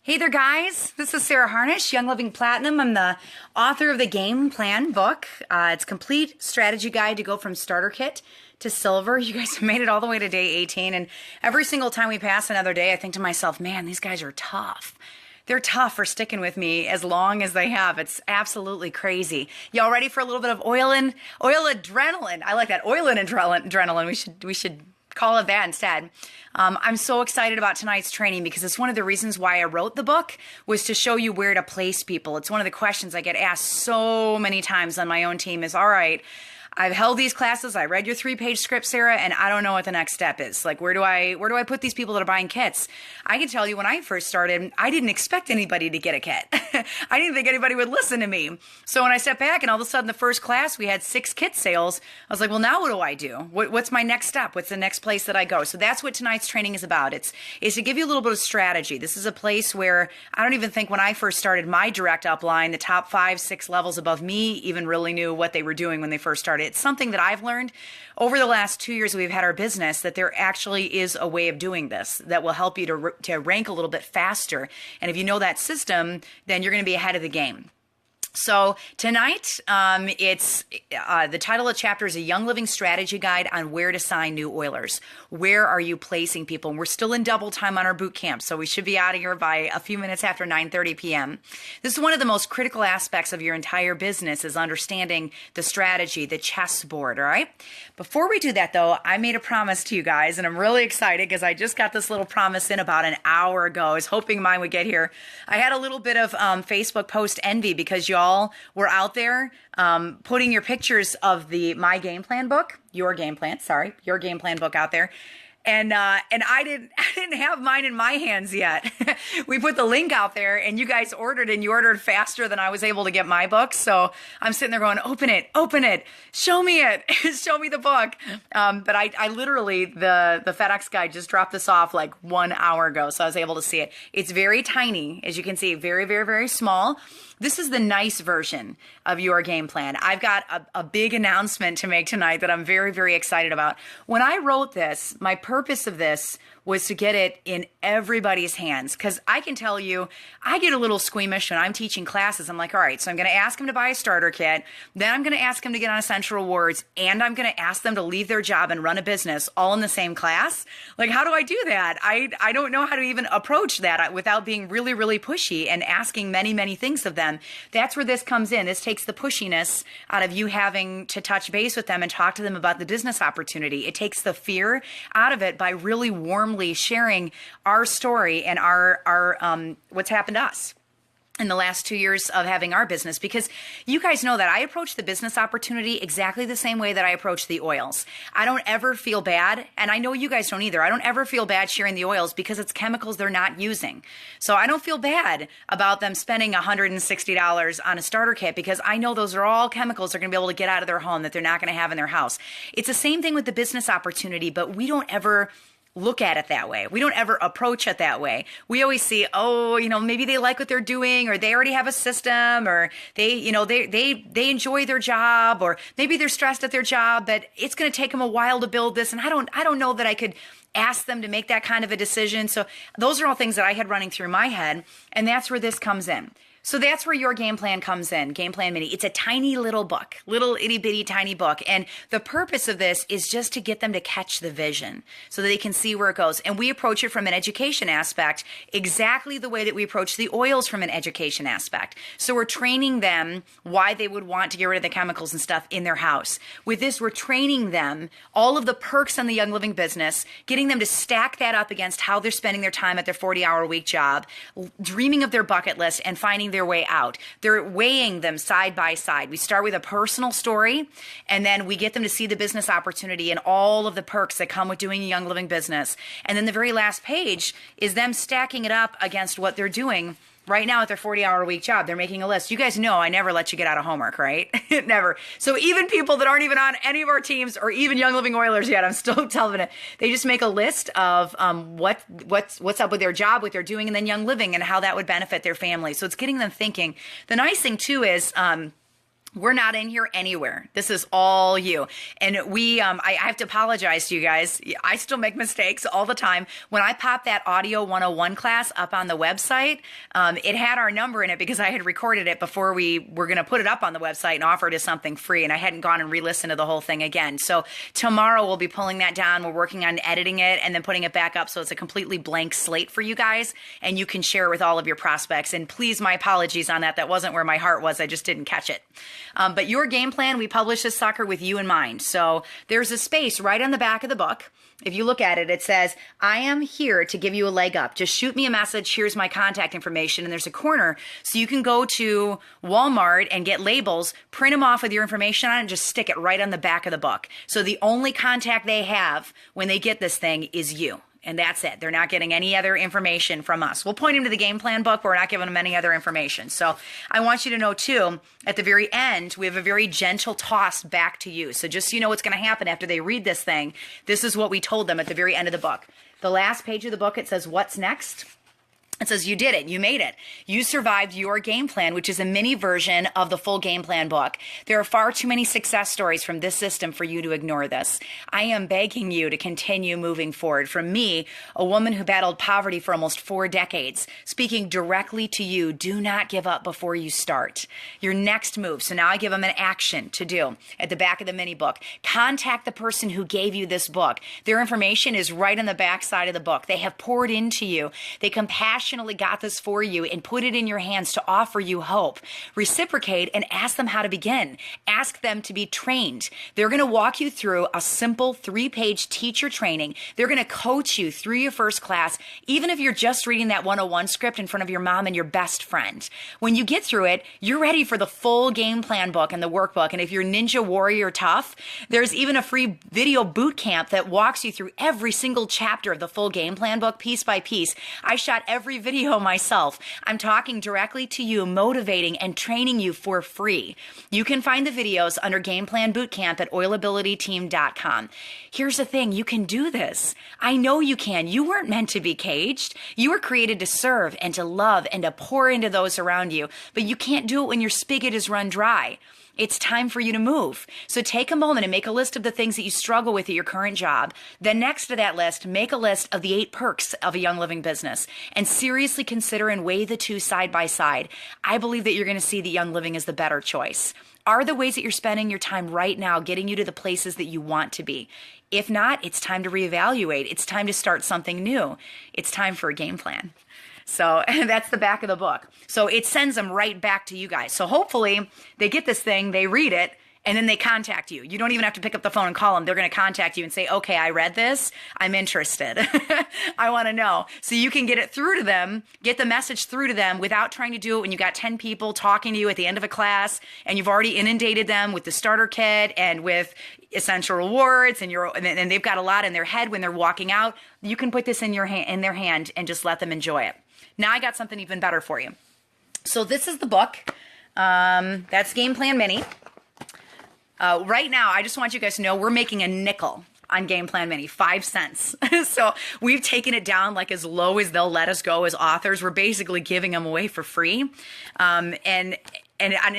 Hey there, guys. This is Sarah Harnish, Young Living Platinum. I'm the author of the Gameplan book. It's a complete strategy guide to go from starter kit to silver. You guys have made it all the way to day 18, and every single time we pass another day, I think to myself, man, these guys are tough. They're tough for sticking with me as long as they have. It's absolutely crazy. Y'all ready for a little bit of oil adrenaline? I like that. Oil and adrenaline. We should call it that instead. I'm so excited about tonight's training because it's one of the reasons why I wrote the book was to show you where to place people. It's one of the questions I get asked so many times on my own team is, all right, I've held these classes. I read your 3-page script, Sarah, and I don't know what the next step is. Like, where do I put these people that are buying kits? I can tell you when I first started, I didn't expect anybody to get a kit. I didn't think anybody would listen to me. So when I stepped back and all of a sudden the first class, we had 6 kit sales, I was like, well, now what do I do? What's my next step? What's the next place that I go? So that's what tonight's training is about. It's to give you a little bit of strategy. This is a place where I don't even think when I first started my direct upline, the top 5, 6 levels above me even really knew what they were doing when they first started. It's something that I've learned over the last 2 years we've had our business, that there actually is a way of doing this that will help you to rank a little bit faster. And if you know that system, then you're going to be ahead of the game. So tonight, it's the title of the chapter is A Young Living Strategy Guide on Where to Sign New Oilers. Where are you placing people? And we're still in double time on our boot camp, so we should be out of here by a few minutes after 9:30 p.m. This is one of the most critical aspects of your entire business is understanding the strategy, the chessboard, all right? Before we do that, though, I made a promise to you guys, and I'm really excited because I just got this little promise in about an hour ago. I was hoping mine would get here. I had a little bit of Facebook post envy because y'all were out there putting your pictures of my game plan book, your game plan book out there. And I didn't have mine in my hands yet. We put the link out there and you guys ordered, and you ordered faster than I was able to get my book. So I'm sitting there going, open it, show me it, show me the book. But I literally, the FedEx guy just dropped this off like 1 hour ago. So I was able to see it. It's very tiny, as you can see, very, very, very small. This is the nice version of your game plan. I've got a big announcement to make tonight that I'm very, very excited about. When I wrote this, my purpose of this was to get it in everybody's hands. Because I can tell you, I get a little squeamish when I'm teaching classes. I'm like, all right, so I'm going to ask them to buy a starter kit. Then I'm going to ask them to get on Essential Rewards. And I'm going to ask them to leave their job and run a business all in the same class. Like, how do I do that? I don't know how to even approach that without being really, really pushy and asking many, many things of them. That's where this comes in. This takes the pushiness out of you having to touch base with them and talk to them about the business opportunity. It takes the fear out of it by really warmly sharing our story and our what's happened to us in the last 2 years of having our business, because you guys know that I approach the business opportunity exactly the same way that I approach the oils. I don't ever feel bad, and I know you guys don't either. I don't ever feel bad sharing the oils because it's chemicals they're not using. So I don't feel bad about them spending $160 on a starter kit because I know those are all chemicals they're going to be able to get out of their home that they're not going to have in their house. It's the same thing with the business opportunity, but we don't ever look at it that way. We don't ever approach it that way. We always see, maybe they like what they're doing, or they already have a system, or they enjoy their job, or maybe they're stressed at their job, but it's going to take them a while to build this. And I don't know that I could ask them to make that kind of a decision. So those are all things that I had running through my head. And that's where this comes in. So that's where your game plan comes in, Game Plan Mini. It's a tiny little book, little itty bitty tiny book. And the purpose of this is just to get them to catch the vision so that they can see where it goes. And we approach it from an education aspect, exactly the way that we approach the oils from an education aspect. So we're training them why they would want to get rid of the chemicals and stuff in their house. With this, we're training them all of the perks on the Young Living business, getting them to stack that up against how they're spending their time at their 40-hour-a-week job, dreaming of their bucket list and finding their way out. They're weighing them side by side. We start with a personal story, and then we get them to see the business opportunity and all of the perks that come with doing a Young Living business. And then the very last page is them stacking it up against what they're doing right now at their 40-hour-a-week job. They're making a list. You guys know I never let you get out of homework, right? Never. So even people that aren't even on any of our teams or even Young Living Oilers yet, I'm still telling it. They just make a list of what's up with their job, what they're doing, and then Young Living and how that would benefit their family. So it's getting them thinking. The nice thing too is We're not in here anywhere. This is all you. And I have to apologize to you guys. I still make mistakes all the time. When I popped that Audio 101 class up on the website, it had our number in it because I had recorded it before we were going to put it up on the website and offer it as something free. And I hadn't gone and re-listened to the whole thing again. So tomorrow we'll be pulling that down. We're working on editing it and then putting it back up so it's a completely blank slate for you guys. And you can share it with all of your prospects. And please, my apologies on that. That wasn't where my heart was. I just didn't catch it. But your game plan, we publish this sucker with you in mind. So there's a space right on the back of the book. If you look at it, it says, I am here to give you a leg up. Just shoot me a message. Here's my contact information. And there's a corner so you can go to Walmart and get labels, print them off with your information on it, and just stick it right on the back of the book. So the only contact they have when they get this thing is you. And that's it. They're not getting any other information from us. We'll point them to the game plan book, but we're not giving them any other information. So I want you to know, too, at the very end, we have a very gentle toss back to you. So just so you know what's going to happen after they read this thing, this is what we told them at the very end of the book. The last page of the book, it says, what's next? It says, you did it. You made it. You survived your game plan, which is a mini version of the full game plan book. There are far too many success stories from this system for you to ignore this. I am begging you to continue moving forward. From me, a woman who battled poverty for almost 4 decades, speaking directly to you, do not give up before you start. Your next move. So now I give them an action to do at the back of the mini book. Contact the person who gave you this book. Their information is right on the back side of the book. They have poured into you. They compassionately got this for you and put it in your hands to offer you hope. Reciprocate and ask them how to begin. Ask them to be trained. They're going to walk you through a simple 3-page teacher training. They're going to coach you through your first class, even if you're just reading that 101 script in front of your mom and your best friend. When you get through it, you're ready for the full game plan book and the workbook. And if you're Ninja Warrior tough, there's even a free video boot camp that walks you through every single chapter of the full game plan book, piece by piece. I shot every video myself. I'm talking directly to you, motivating and training you for free. You can find the videos under Game Plan Bootcamp at oilabilityteam.com. Here's the thing, you can do this. I know you can. You weren't meant to be caged. You were created to serve and to love and to pour into those around you, but you can't do it when your spigot is run dry. It's time for you to move. So take a moment and make a list of the things that you struggle with at your current job. Then next to that list, make a list of the 8 perks of a Young Living business and seriously consider and weigh the two side by side. I believe that you're going to see that Young Living is the better choice. Are the ways that you're spending your time right now getting you to the places that you want to be? If not, it's time to reevaluate. It's time to start something new. It's time for a game plan. So that's the back of the book. So it sends them right back to you guys. So hopefully they get this thing, they read it, and then they contact you. You don't even have to pick up the phone and call them. They're going to contact you and say, okay, I read this. I'm interested. I want to know. So you can get it through to them, get the message through to them without trying to do it when you got 10 people talking to you at the end of a class and you've already inundated them with the starter kit and with essential rewards and they've got a lot in their head when they're walking out. You can put this in their hand and just let them enjoy it. Now I got something even better for you. So this is the book. That's Game Plan Mini. Right now, I just want you guys to know we're making a nickel on Game Plan Mini, 5 cents. So we've taken it down like as low as they'll let us go as authors. We're basically giving them away for free. And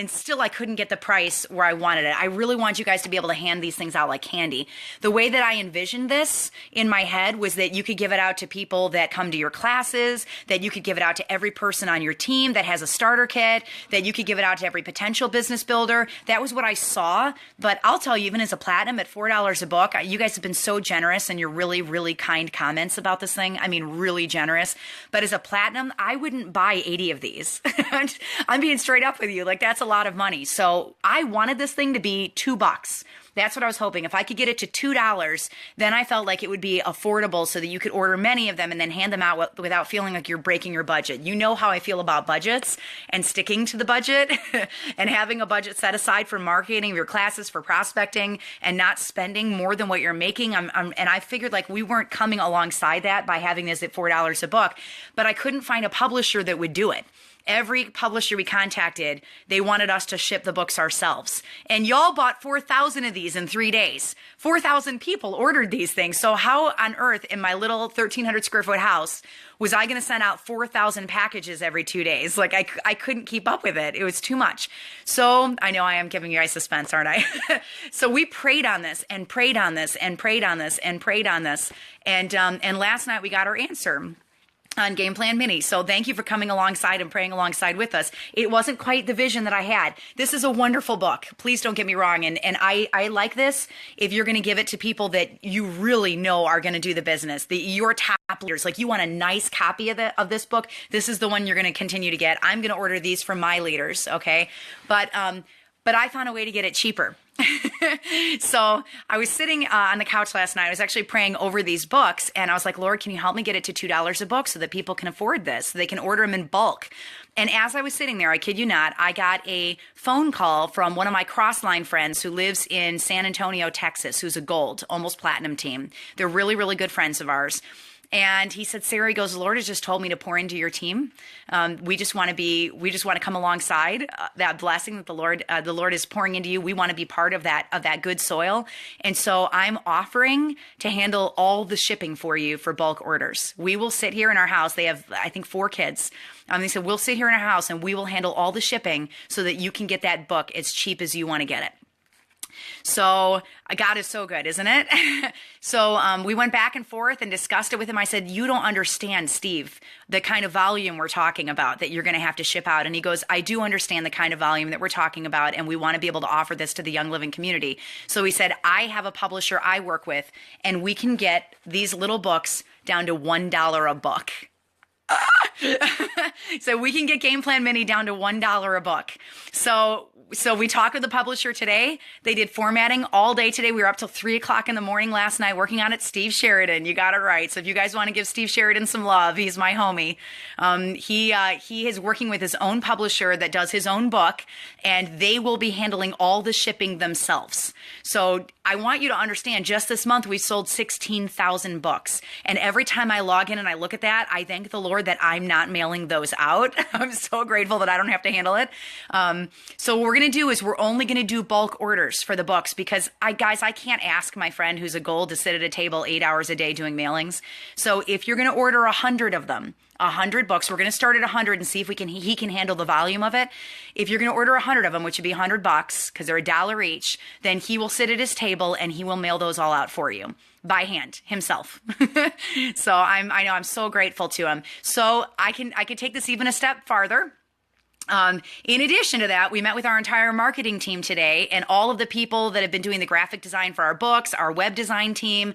still I couldn't get the price where I wanted it. I really want you guys to be able to hand these things out like candy. The way that I envisioned this in my head was that you could give it out to people that come to your classes, that you could give it out to every person on your team that has a starter kit, that you could give it out to every potential business builder. That was what I saw. But I'll tell you, even as a platinum at $4 a book, you guys have been so generous and your really, really kind comments about this thing. I mean, really generous. But as a platinum, I wouldn't buy 80 of these. I'm being straight up with you. Like, that's a lot of money. So I wanted this thing to be $2. That's what I was hoping. If I could get it to $2, then I felt like it would be affordable so that you could order many of them and then hand them out without feeling like you're breaking your budget. You know how I feel about budgets and sticking to the budget and having a budget set aside for marketing your classes, for prospecting, and not spending more than what you're making. And I figured like we weren't coming alongside that by having this at $4 a book, but I couldn't find a publisher that would do it. every publisher we contacted, they wanted us to ship the books ourselves. And y'all bought 4,000 of these in 3 days. 4,000 people ordered these things. So how on earth in my little 1,300 square foot house was I going to send out 4,000 packages every 2 days? Like I couldn't keep up with it. It was too much. So I know I am giving you guys suspense, aren't I? So we prayed on this and prayed on this and prayed on this and prayed on this. And last night we got our answer on Gameplan Mini. So thank you for coming alongside and praying alongside with us. It wasn't quite the vision that I had. This is a wonderful book. Please don't get me wrong. And I like this if you're going to give it to people that you really know are going to do the business, your top leaders. Like you want a nice copy of this book. This is the one you're going to continue to get. I'm going to order these from my leaders. Okay. But I found a way to get it cheaper. So I was sitting on the couch last night. I was actually praying over these books and I was like, Lord, can you help me get it to $2 a book so that people can afford this, so they can order them in bulk? And as I was sitting there, I kid you not, I got a phone call from one of my Crossline friends who lives in San Antonio, Texas, who's a gold, almost platinum team. They're really, really good friends of ours. And he said, Sarah, he goes, the Lord has just told me to pour into your team. We just want to come alongside that blessing that the Lord is pouring into you. We want to be part of that good soil. And so I'm offering to handle all the shipping for you for bulk orders. We will sit here in our house. They have, I think, 4 kids. They said, we'll sit here in our house and we will handle all the shipping so that you can get that book as cheap as you want to get it. So God is so good, isn't it? So we went back and forth and discussed it with him. I said, you don't understand, Steve, the kind of volume we're talking about that you're going to have to ship out. And he goes, I do understand the kind of volume that we're talking about. And we want to be able to offer this to the Young Living community. So he said, I have a publisher I work with and we can get these little books down to $1 a book. So we can get Gameplan Mini down to $1 a book. So we talked with the publisher today. They did formatting all day today. We were up till 3 o'clock in the morning last night working on it. Steve Sheridan, you got it right. So if you guys want to give Steve Sheridan some love, he's my homie. He is working with his own publisher that does his own book, and they will be handling all the shipping themselves. So I want you to understand, just this month, we sold 16,000 books. And every time I log in and I look at that, I thank the Lord that I'm not mailing those out. I'm so grateful that I don't have to handle it. So what we're going to do is we're only going to do bulk orders for the books because I can't ask my friend who's a gold to sit at a table 8 hours a day doing mailings. So if you're going to order 100 of them, 100 books. We're going to start at 100 and see if he can handle the volume of it. If you're going to order 100 of them, which would be $100 because they're $1 each, then he will sit at his table and he will mail those all out for you by hand himself. So I know I'm so grateful to him. So I could take this even a step farther. In addition to that, we met with our entire marketing team today and all of the people that have been doing the graphic design for our books, our web design team.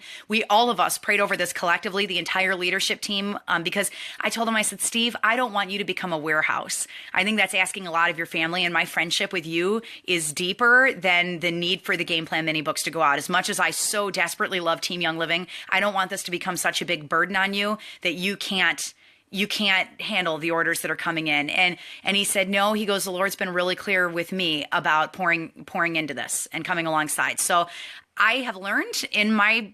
All of us prayed over this collectively, the entire leadership team, because I told them, I said, Steve, I don't want you to become a warehouse. I think that's asking a lot of your family, and my friendship with you is deeper than the need for the Gameplan Mini books to go out. As much as I so desperately love Team Young Living, I don't want this to become such a big burden on you that you can't handle the orders that are coming in. And he said, no, he goes, the Lord's been really clear with me about pouring into this and coming alongside. So I have learned in my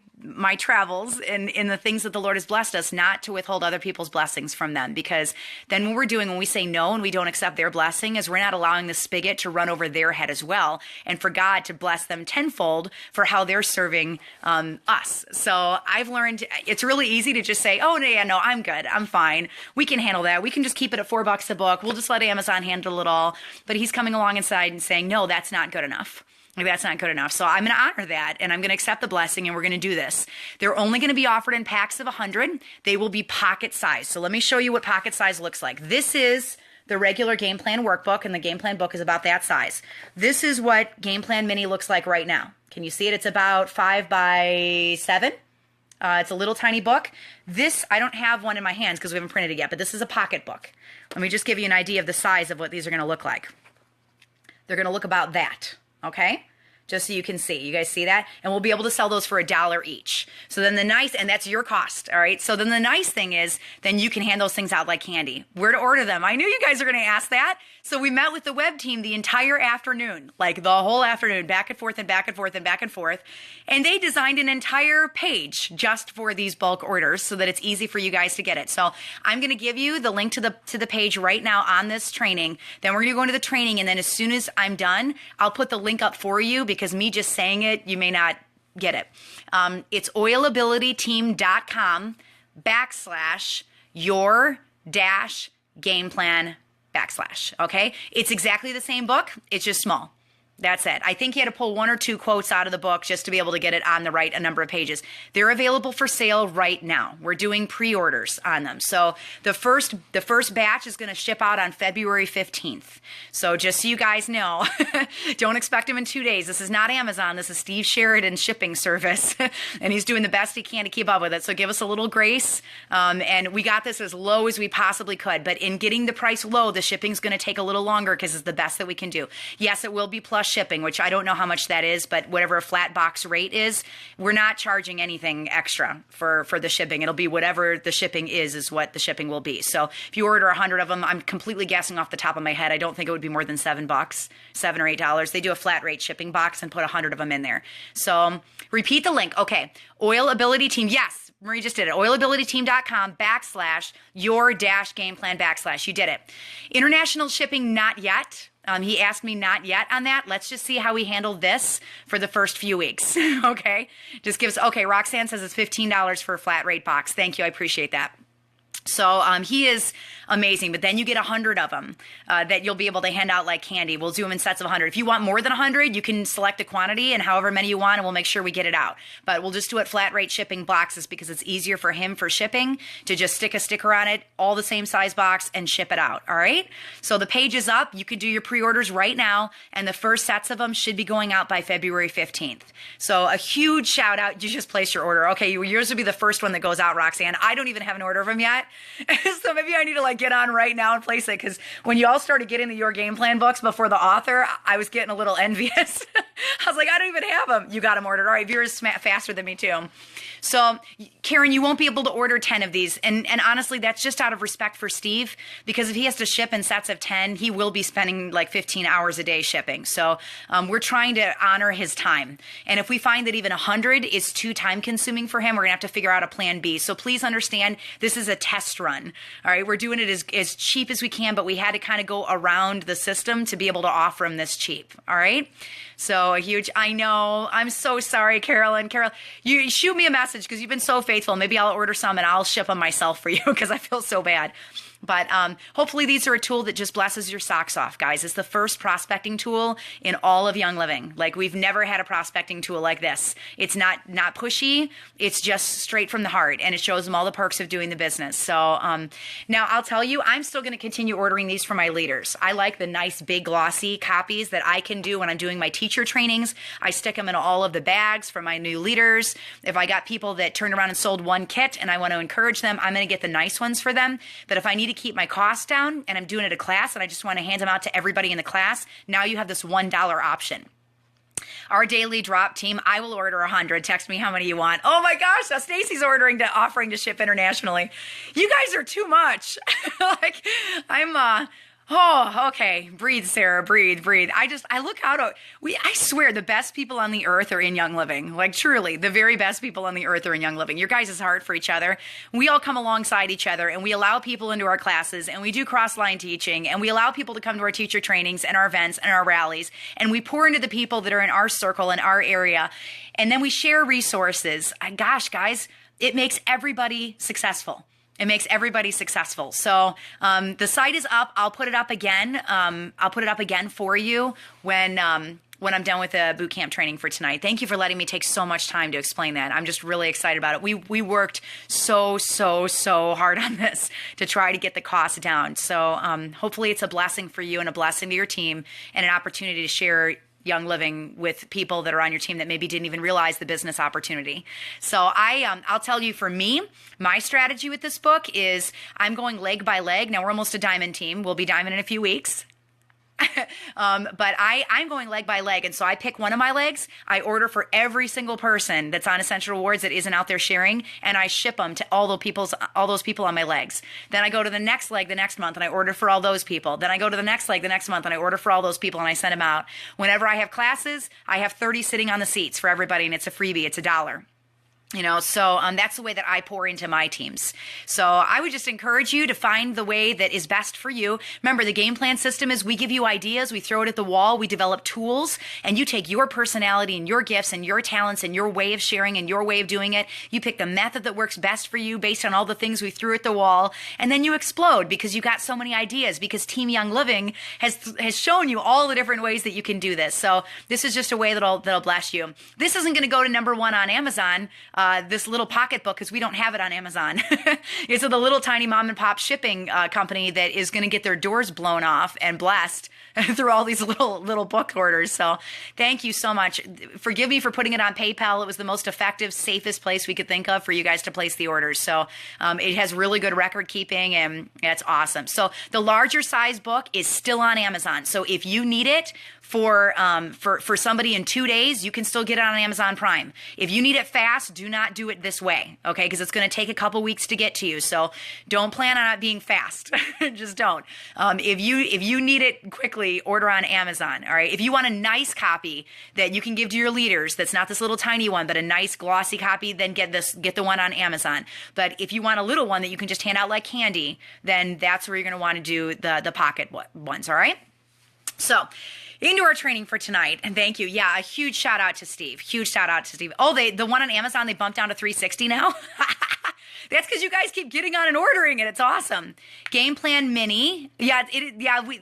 travels and in the things that the Lord has blessed us not to withhold other people's blessings from them, because then when we say no and we don't accept their blessing is we're not allowing the spigot to run over their head as well, and for God to bless them tenfold for how they're serving us. So I've learned it's really easy to just say, oh, no, I'm good. I'm fine. We can handle that. We can just keep it at $4 a book. We'll just let Amazon handle it all. But he's coming along inside and saying, no, that's not good enough. That's not good enough. So I'm going to honor that, and I'm going to accept the blessing, and we're going to do this. They're only going to be offered in packs of 100. They will be pocket size. So let me show you what pocket size looks like. This is the regular Gameplan workbook, and the Gameplan book is about that size. This is what Gameplan Mini looks like right now. Can you see it? It's about 5 by 7. It's a little tiny book. This, I don't have one in my hands because we haven't printed it yet, but this is a pocket book. Let me just give you an idea of the size of what these are going to look like. They're going to look about that. Okay, just so you can see. You guys see that? And we'll be able to sell those for $1 each. So then and that's your cost, all right? So then the nice thing is, then you can hand those things out like candy. Where to order them? I knew you guys are going to ask that. So we met with the web team the entire afternoon, like the whole afternoon, back and forth and back and forth and back and forth. And they designed an entire page just for these bulk orders so that it's easy for you guys to get it. So I'm going to give you the link to the page right now on this training. Then we're going to go into the training, and then as soon as I'm done, I'll put the link up for you, because me just saying it, you may not get it. It's oilabilityteam.com/your-gameplan/. Okay? It's exactly the same book. It's just small. That's it. I think you had to pull 1 or 2 quotes out of the book just to be able to get it on the right number of pages. They're available for sale right now. We're doing pre-orders on them. So the first batch is going to ship out on February 15th. So just so you guys know, don't expect them in 2 days. This is not Amazon. This is Steve Sheridan's shipping service, and he's doing the best he can to keep up with it. So give us a little grace. And we got this as low as we possibly could. But in getting the price low, the shipping's going to take a little longer because it's the best that we can do. Yes, it will be plus shipping, which I don't know how much that is, but whatever a flat box rate is, we're not charging anything extra for the shipping. It'll be whatever the shipping is what the shipping will be. So if you order 100 of them, I'm completely guessing off the top of my head, I don't think it would be more than $7, $7 or $8. They do a flat rate shipping box and put 100 of them in there. So repeat the link. Okay. Oil Ability Team. Yes. Marie just did it. oilabilityteam.com/your-gameplan/. You did it. International shipping, not yet. He asked me not yet on that. Let's just see how we handle this for the first few weeks. Okay. Just gives, okay. Roxanne says it's $15 for a flat rate box. Thank you. I appreciate that. So he is amazing, but then you get 100 of them that you'll be able to hand out like candy. We'll do them in sets of 100. If you want more than 100, you can select a quantity and however many you want, and we'll make sure we get it out. But we'll just do it flat rate shipping boxes because it's easier for him for shipping to just stick a sticker on it, all the same size box, and ship it out. All right? So the page is up. You could do your pre-orders right now, and the first sets of them should be going out by February 15th. So a huge shout out. You just placed your order. Okay, yours will be the first one that goes out, Roxanne. I don't even have an order of them yet. So maybe I need to get on right now and place it, because when you all started getting the Your Game Plan books before the author, I was getting a little envious. I was like, I don't even have them. You got them ordered. All right, Vera's faster than me too. So Karen, you won't be able to order 10 of these. And honestly, that's just out of respect for Steve, because if he has to ship in sets of 10, he will be spending 15 hours a day shipping. So we're trying to honor his time. And if we find that even 100 is too time consuming for him, we're gonna have to figure out a plan B. So please understand, this is a test run. All right, we're doing it as cheap as we can, but we had to kind of go around the system to be able to offer him this cheap. All right. So a huge, I know, I'm so sorry, Carolyn. Carol, you shoot me a message because you've been so faithful. Maybe I'll order some and I'll ship them myself for you because I feel so bad. But hopefully these are a tool that just blesses your socks off, guys. It's the first prospecting tool in all of Young Living. We've never had a prospecting tool like this. It's not pushy. It's just straight from the heart, and it shows them all the perks of doing the business. So now I'll tell you, I'm still going to continue ordering these for my leaders. I like the nice big glossy copies that I can do when I'm doing my teacher trainings. I stick them in all of the bags for my new leaders. If I got people that turned around and sold one kit and I want to encourage them, I'm going to get the nice ones for them. But if I need to keep my costs down and I'm doing it a class and I just want to hand them out to everybody in the class, now you have this $1 option. Our daily drop team, I will order 100. Text me how many you want. Oh my gosh, now Stacy's offering to ship internationally. You guys are too much. Oh, okay. Breathe, Sarah. Breathe. I look out. I swear the best people on the earth are in Young Living. Truly, the very best people on the earth are in Young Living. Your guys' heart for each other. We all come alongside each other, and we allow people into our classes, and we do cross-line teaching, and we allow people to come to our teacher trainings and our events and our rallies, and we pour into the people that are in our circle, in our area, and then we share resources. Gosh, guys, it makes everybody successful. It makes everybody successful. So the site is up. I'll put it up again. I'll put it up again for you when I'm done with the boot camp training for tonight. Thank you for letting me take so much time to explain that. I'm just really excited about it. We worked so hard on this to try to get the cost down. So hopefully it's a blessing for you and a blessing to your team and an opportunity to share Young Living with people that are on your team that maybe didn't even realize the business opportunity. So I'll tell you, for me, my strategy with this book is I'm going leg by leg. Now we're almost a diamond team. We'll be diamond in a few weeks. But I'm going leg by leg. And so I pick one of my legs. I order for every single person that's on Essential Rewards that isn't out there sharing. And I ship them to all those people on my legs. Then I go to the next leg the next month and I order for all those people. Then I go to the next leg the next month and I order for all those people and I send them out. Whenever I have classes, I have 30 sitting on the seats for everybody and it's a freebie. It's $1. So that's the way that I pour into my teams. So I would just encourage you to find the way that is best for you. Remember, the game plan system is we give you ideas, we throw it at the wall, we develop tools, and you take your personality and your gifts and your talents and your way of sharing and your way of doing it. You pick the method that works best for you based on all the things we threw at the wall, and then you explode because you got so many ideas, because Team Young Living has shown you all the different ways that you can do this. So this is just a way that'll bless you. This isn't going to go to #1 on Amazon. This little pocketbook, because we don't have it on Amazon. It's the little tiny mom and pop shipping company that is going to get their doors blown off and blessed through all these little book orders. So thank you so much. Forgive me for putting it on PayPal. It was the most effective, safest place we could think of for you guys to place the orders. So it has really good record keeping and it's awesome. So the larger size book is still on Amazon. So if you need it for somebody in 2 days, you can still get it on Amazon Prime. If you need it fast, do not do it this way, okay? Because it's going to take a couple weeks to get to you. So don't plan on it being fast. Just don't. If you need it quickly, order on Amazon, all right? If you want a nice copy that you can give to your leaders, that's not this little tiny one, but a nice glossy copy, then get the one on Amazon. But if you want a little one that you can just hand out like candy, then that's where you're going to want to do the pocket ones, all right? So into our training for tonight, and thank you. Yeah, a huge shout out to Steve. Huge shout out to Steve. Oh, the one on Amazon, they bumped down to $360 now. That's because you guys keep getting on and ordering it. It's awesome. Gameplan Mini. Yeah,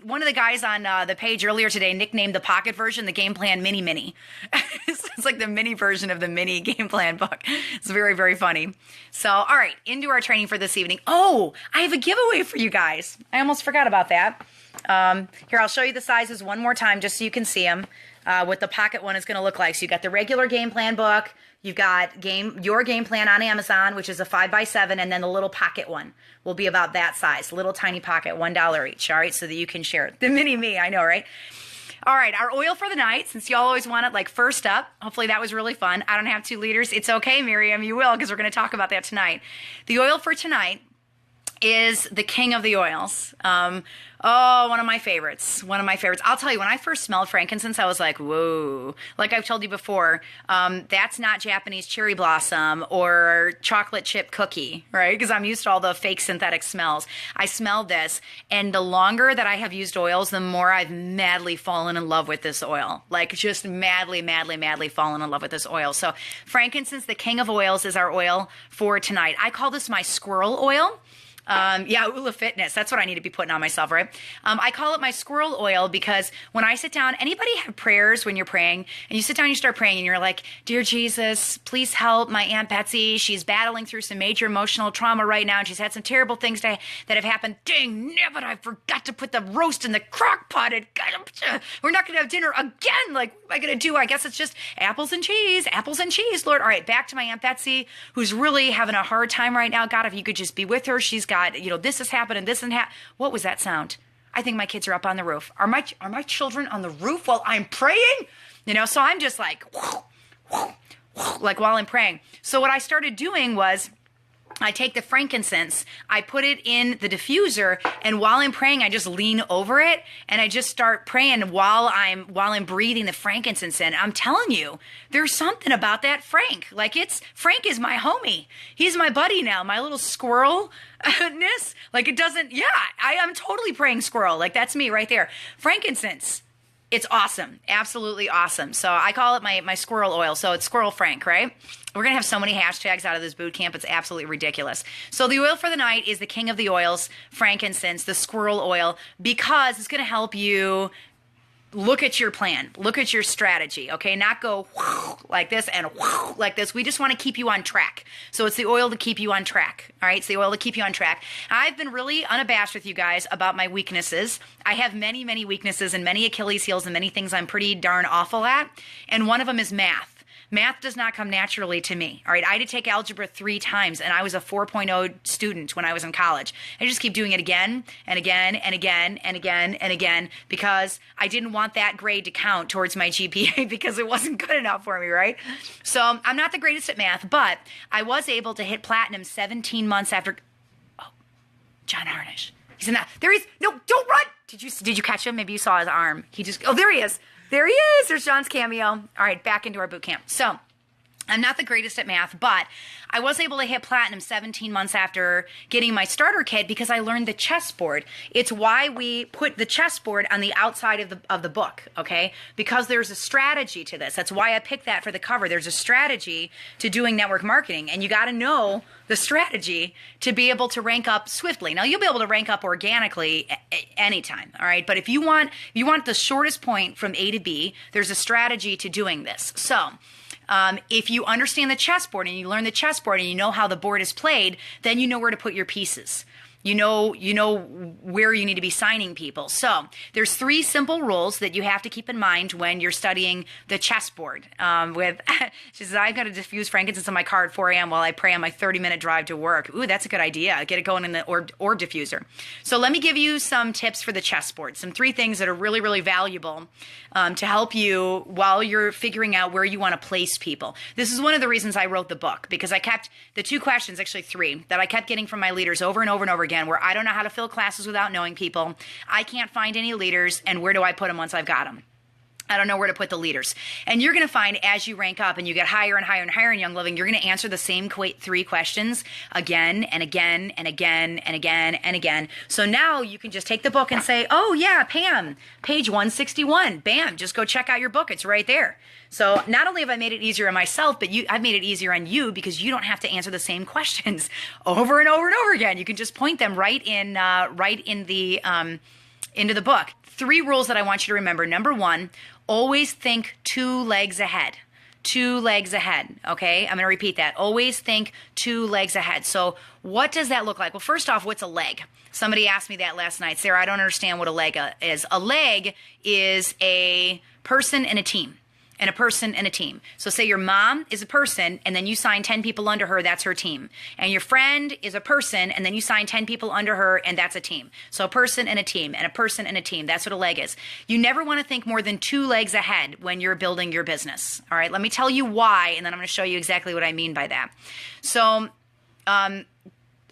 one of the guys on the page earlier today nicknamed the pocket version the Gameplan Mini. It's like the mini version of the mini Gameplan book. It's very, very funny. So, all right, into our training for this evening. Oh, I have a giveaway for you guys. I almost forgot about that. Here, I'll show you the sizes one more time just so you can see them, what the pocket one is going to look like. So you got the regular game plan book, you've got your game plan on Amazon, which is a 5x7, and then the little pocket one will be about that size, little tiny pocket, $1 each, all right, so that you can share it. The mini me, I know, right? All right, our oil for the night, since y'all always want it like first up, hopefully that was really fun. I don't have 2 liters. It's okay, Miriam, you will, because we're going to talk about that tonight. The oil for tonight is the king of the oils. One of my favorites. I'll tell you, when I first smelled frankincense, I was like, whoa. Like I've told you before, that's not Japanese cherry blossom or chocolate chip cookie, right? Because I'm used to all the fake synthetic smells. I smelled this, and the longer that I have used oils, the more I've madly fallen in love with this oil. Like just madly, madly, madly fallen in love with this oil. So frankincense, the king of oils, is our oil for tonight. I call this my squirrel oil. Ula Fitness. That's what I need to be putting on myself, right? I call it my squirrel oil because when I sit down, anybody have prayers when you're praying and you sit down and you start praying and you're like, dear Jesus, please help my Aunt Betsy. She's battling through some major emotional trauma right now and she's had some terrible things that have happened. Dang, nabbit, I forgot to put the roast in the crock pot. We're not going to have dinner again. Like, what am I going to do? I guess it's just apples and cheese, Lord. All right, back to my Aunt Betsy, who's really having a hard time right now. God, if you could just be with her. She's got, this has happened and this and that. What was that sound? I think my kids are up on the roof. Are my children on the roof while I'm praying? So I'm just like, like while I'm praying. So what I started doing was I take the frankincense, I put it in the diffuser, and while I'm praying, I just lean over it and I just start praying while I'm breathing the frankincense in. I'm telling you, there's something about that Frank. Like Frank is my homie. He's my buddy now, my little squirrel-ness. Like it doesn't, I'm totally praying squirrel. Like that's me right there. Frankincense. It's awesome. Absolutely awesome. So I call it my squirrel oil. So it's Squirrel Frank, right? We're going to have so many hashtags out of this boot camp. It's absolutely ridiculous. So the oil for the night is the king of the oils, frankincense, the squirrel oil, because it's going to help you look at your plan, look at your strategy, okay? Not go like this and like this. We just want to keep you on track. So it's the oil to keep you on track, all right? It's the oil to keep you on track. I've been really unabashed with you guys about my weaknesses. I have many, many weaknesses and many Achilles heels and many things I'm pretty darn awful at, and one of them is math. Math does not come naturally to me. All right. I had to take algebra 3 times and I was a 4.0 student when I was in college. I just keep doing it again and again and again and again and again because I didn't want that grade to count towards my GPA because it wasn't good enough for me, right? So I'm not the greatest at math, but I was able to hit platinum 17 months after. Oh, John Harnish. He's in that. There he is. No, don't run. Did you catch him? Maybe you saw his arm. Oh, there he is. There he is. There's John's cameo. All right, back into our boot camp. So I'm not the greatest at math, but I was able to hit platinum 17 months after getting my starter kit because I learned the chessboard. It's why we put the chessboard on the outside of the book, okay? Because there's a strategy to this. That's why I picked that for the cover. There's a strategy to doing network marketing, and you got to know the strategy to be able to rank up swiftly. Now, you'll be able to rank up organically anytime, all right? But if you want the shortest point from A to B, there's a strategy to doing this. So if you understand the chessboard and you learn the chessboard and you know how the board is played, then you know where to put your pieces. You know where you need to be signing people. So there's 3 simple rules that you have to keep in mind when you're studying the chessboard. She says, I've got to diffuse frankincense on my car at 4 a.m. while I pray on my 30-minute drive to work. Ooh, that's a good idea. Get it going in the orb diffuser. So let me give you some tips for the chessboard. Some 3 things that are really, really valuable to help you while you're figuring out where you want to place people. This is one of the reasons I wrote the book, because I kept the 2 questions, actually 3, that I kept getting from my leaders over and over and over again, where I don't know how to fill classes without knowing people. I can't find any leaders, and where do I put them once I've got them? I don't know where to put the leaders. And you're going to find as you rank up and you get higher and higher and higher in Young Living, you're going to answer the same 3 questions again and again and again and again and again. So now you can just take the book and say, oh yeah, Pam, page 161. Bam, just go check out your book. It's right there. So not only have I made it easier on myself, but I've made it easier on you because you don't have to answer the same questions over and over and over again. You can just point them right into the book. 3 rules that I want you to remember. Number 1, always think 2 legs ahead. 2 legs ahead, okay? I'm going to repeat that. Always think 2 legs ahead. So what does that look like? Well, first off, what's a leg? Somebody asked me that last night. Sarah, I don't understand what a leg is. A leg is a person and a team. And a person and a team. So say your mom is a person and then you sign 10 people under her, that's her team. And your friend is a person and then you sign 10 people under her and that's a team. So a person and a team and a person and a team. That's what a leg is. You never want to think more than 2 legs ahead when you're building your business. All right, let me tell you why, and then I'm going to show you exactly what I mean by that. So,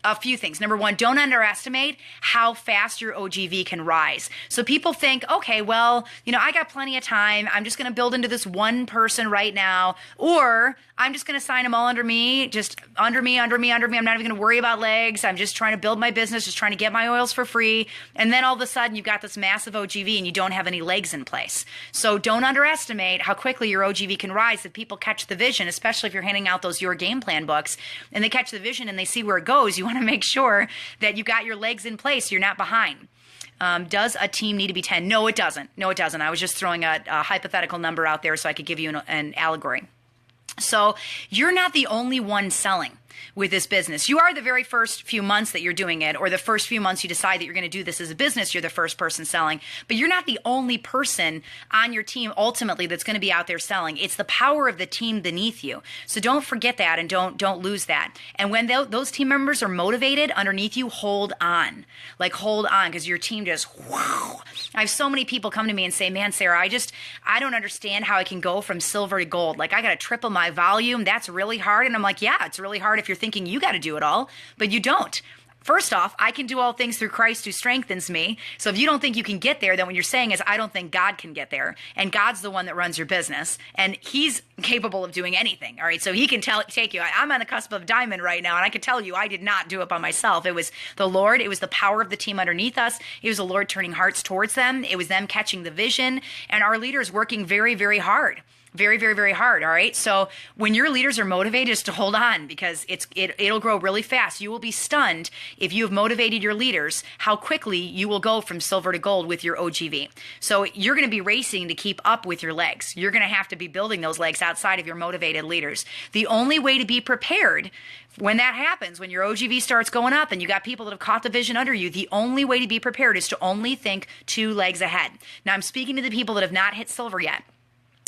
a few things. Number 1, don't underestimate how fast your OGV can rise. So people think, okay, well, I got plenty of time. I'm just going to build into this one person right now, or I'm just going to sign them all under me, just under me. I'm not even going to worry about legs. I'm just trying to build my business, just trying to get my oils for free. And then all of a sudden you've got this massive OGV and you don't have any legs in place. So don't underestimate how quickly your OGV can rise if people catch the vision, especially if you're handing out those Your Game Plan books and they catch the vision and they see where it goes. You want to make sure that you got your legs in place. You're not behind. Does a team need to be 10? No, it doesn't. No, it doesn't. I was just throwing a hypothetical number out there so I could give you an allegory. So you're not the only one selling with this business. You are the very first few months that you're doing it, or the first few months you decide that you're going to do this as a business, you're the first person selling. But you're not the only person on your team ultimately that's going to be out there selling. It's the power of the team beneath you. So don't forget that and don't lose that. And when those team members are motivated underneath you, hold on. Like hold on, because your team just, wow. I have so many people come to me and say, man, Sarah, I don't understand how I can go from silver to gold. Like I got to triple my volume. That's really hard. And I'm like, yeah, it's really hard if you're thinking you got to do it all, but you don't. First off, I can do all things through Christ who strengthens me. So if you don't think you can get there, then what you're saying is I don't think God can get there. And God's the one that runs your business. And he's capable of doing anything. All right. So he can take you. I'm on the cusp of diamond right now. And I can tell you, I did not do it by myself. It was the Lord. It was the power of the team underneath us. It was the Lord turning hearts towards them. It was them catching the vision. And our leaders working very, very hard. Very, very, very hard. All right. So when your leaders are motivated, just to hold on, because it'll grow really fast. You will be stunned if you have motivated your leaders, how quickly you will go from silver to gold with your OGV. So you're going to be racing to keep up with your legs. You're going to have to be building those legs outside of your motivated leaders. The only way to be prepared when that happens, when your OGV starts going up and you got people that have caught the vision under you, the only way to be prepared is to only think 2 legs ahead. Now I'm speaking to the people that have not hit silver yet.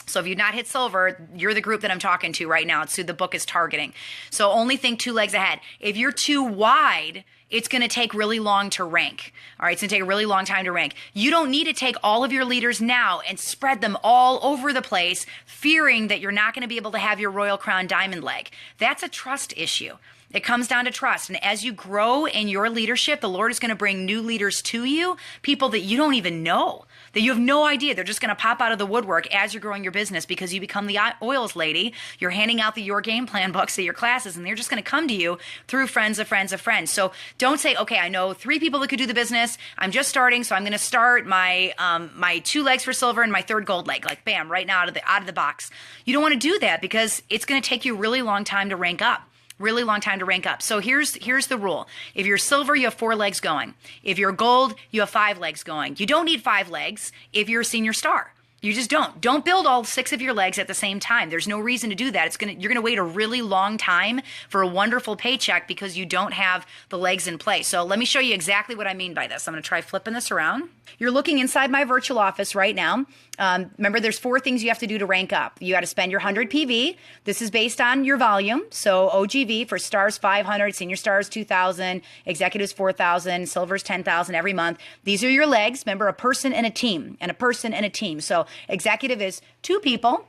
So if you've not hit silver, you're the group that I'm talking to right now. It's who the book is targeting. So only think 2 legs ahead. If you're too wide, it's going to take really long to rank. All right, it's going to take a really long time to rank. You don't need to take all of your leaders now and spread them all over the place, fearing that you're not going to be able to have your Royal Crown Diamond leg. That's a trust issue. It comes down to trust. And as you grow in your leadership, the Lord is going to bring new leaders to you, people that you don't even know, that you have no idea. They're just going to pop out of the woodwork as you're growing your business because you become the oils lady. You're handing out Your Game Plan books at your classes, and they're just going to come to you through friends of friends of friends. So don't say, okay, I know 3 people that could do the business. I'm just starting, so I'm going to start my my 2 legs for silver and my 3rd gold leg, like bam, right now out of the box. You don't want to do that because it's going to take you a really long time to rank up. Really long time to rank up. So here's the rule. If you're silver, you have 4 legs going. If you're gold, you have 5 legs going. You don't need 5 legs if you're a senior star. You just don't. Don't build all 6 of your legs at the same time. There's no reason to do that. You're gonna wait a really long time for a wonderful paycheck because you don't have the legs in place. So let me show you exactly what I mean by this. I'm gonna try flipping this around. You're looking inside my virtual office right now. Remember, there's 4 things you have to do to rank up. You got to spend your 100 PV. This is based on your volume. So OGV for stars 500, senior stars 2,000, executives 4,000, silvers 10,000 every month. These are your legs. Remember, a person and a team, and a person and a team. So executive is 2 people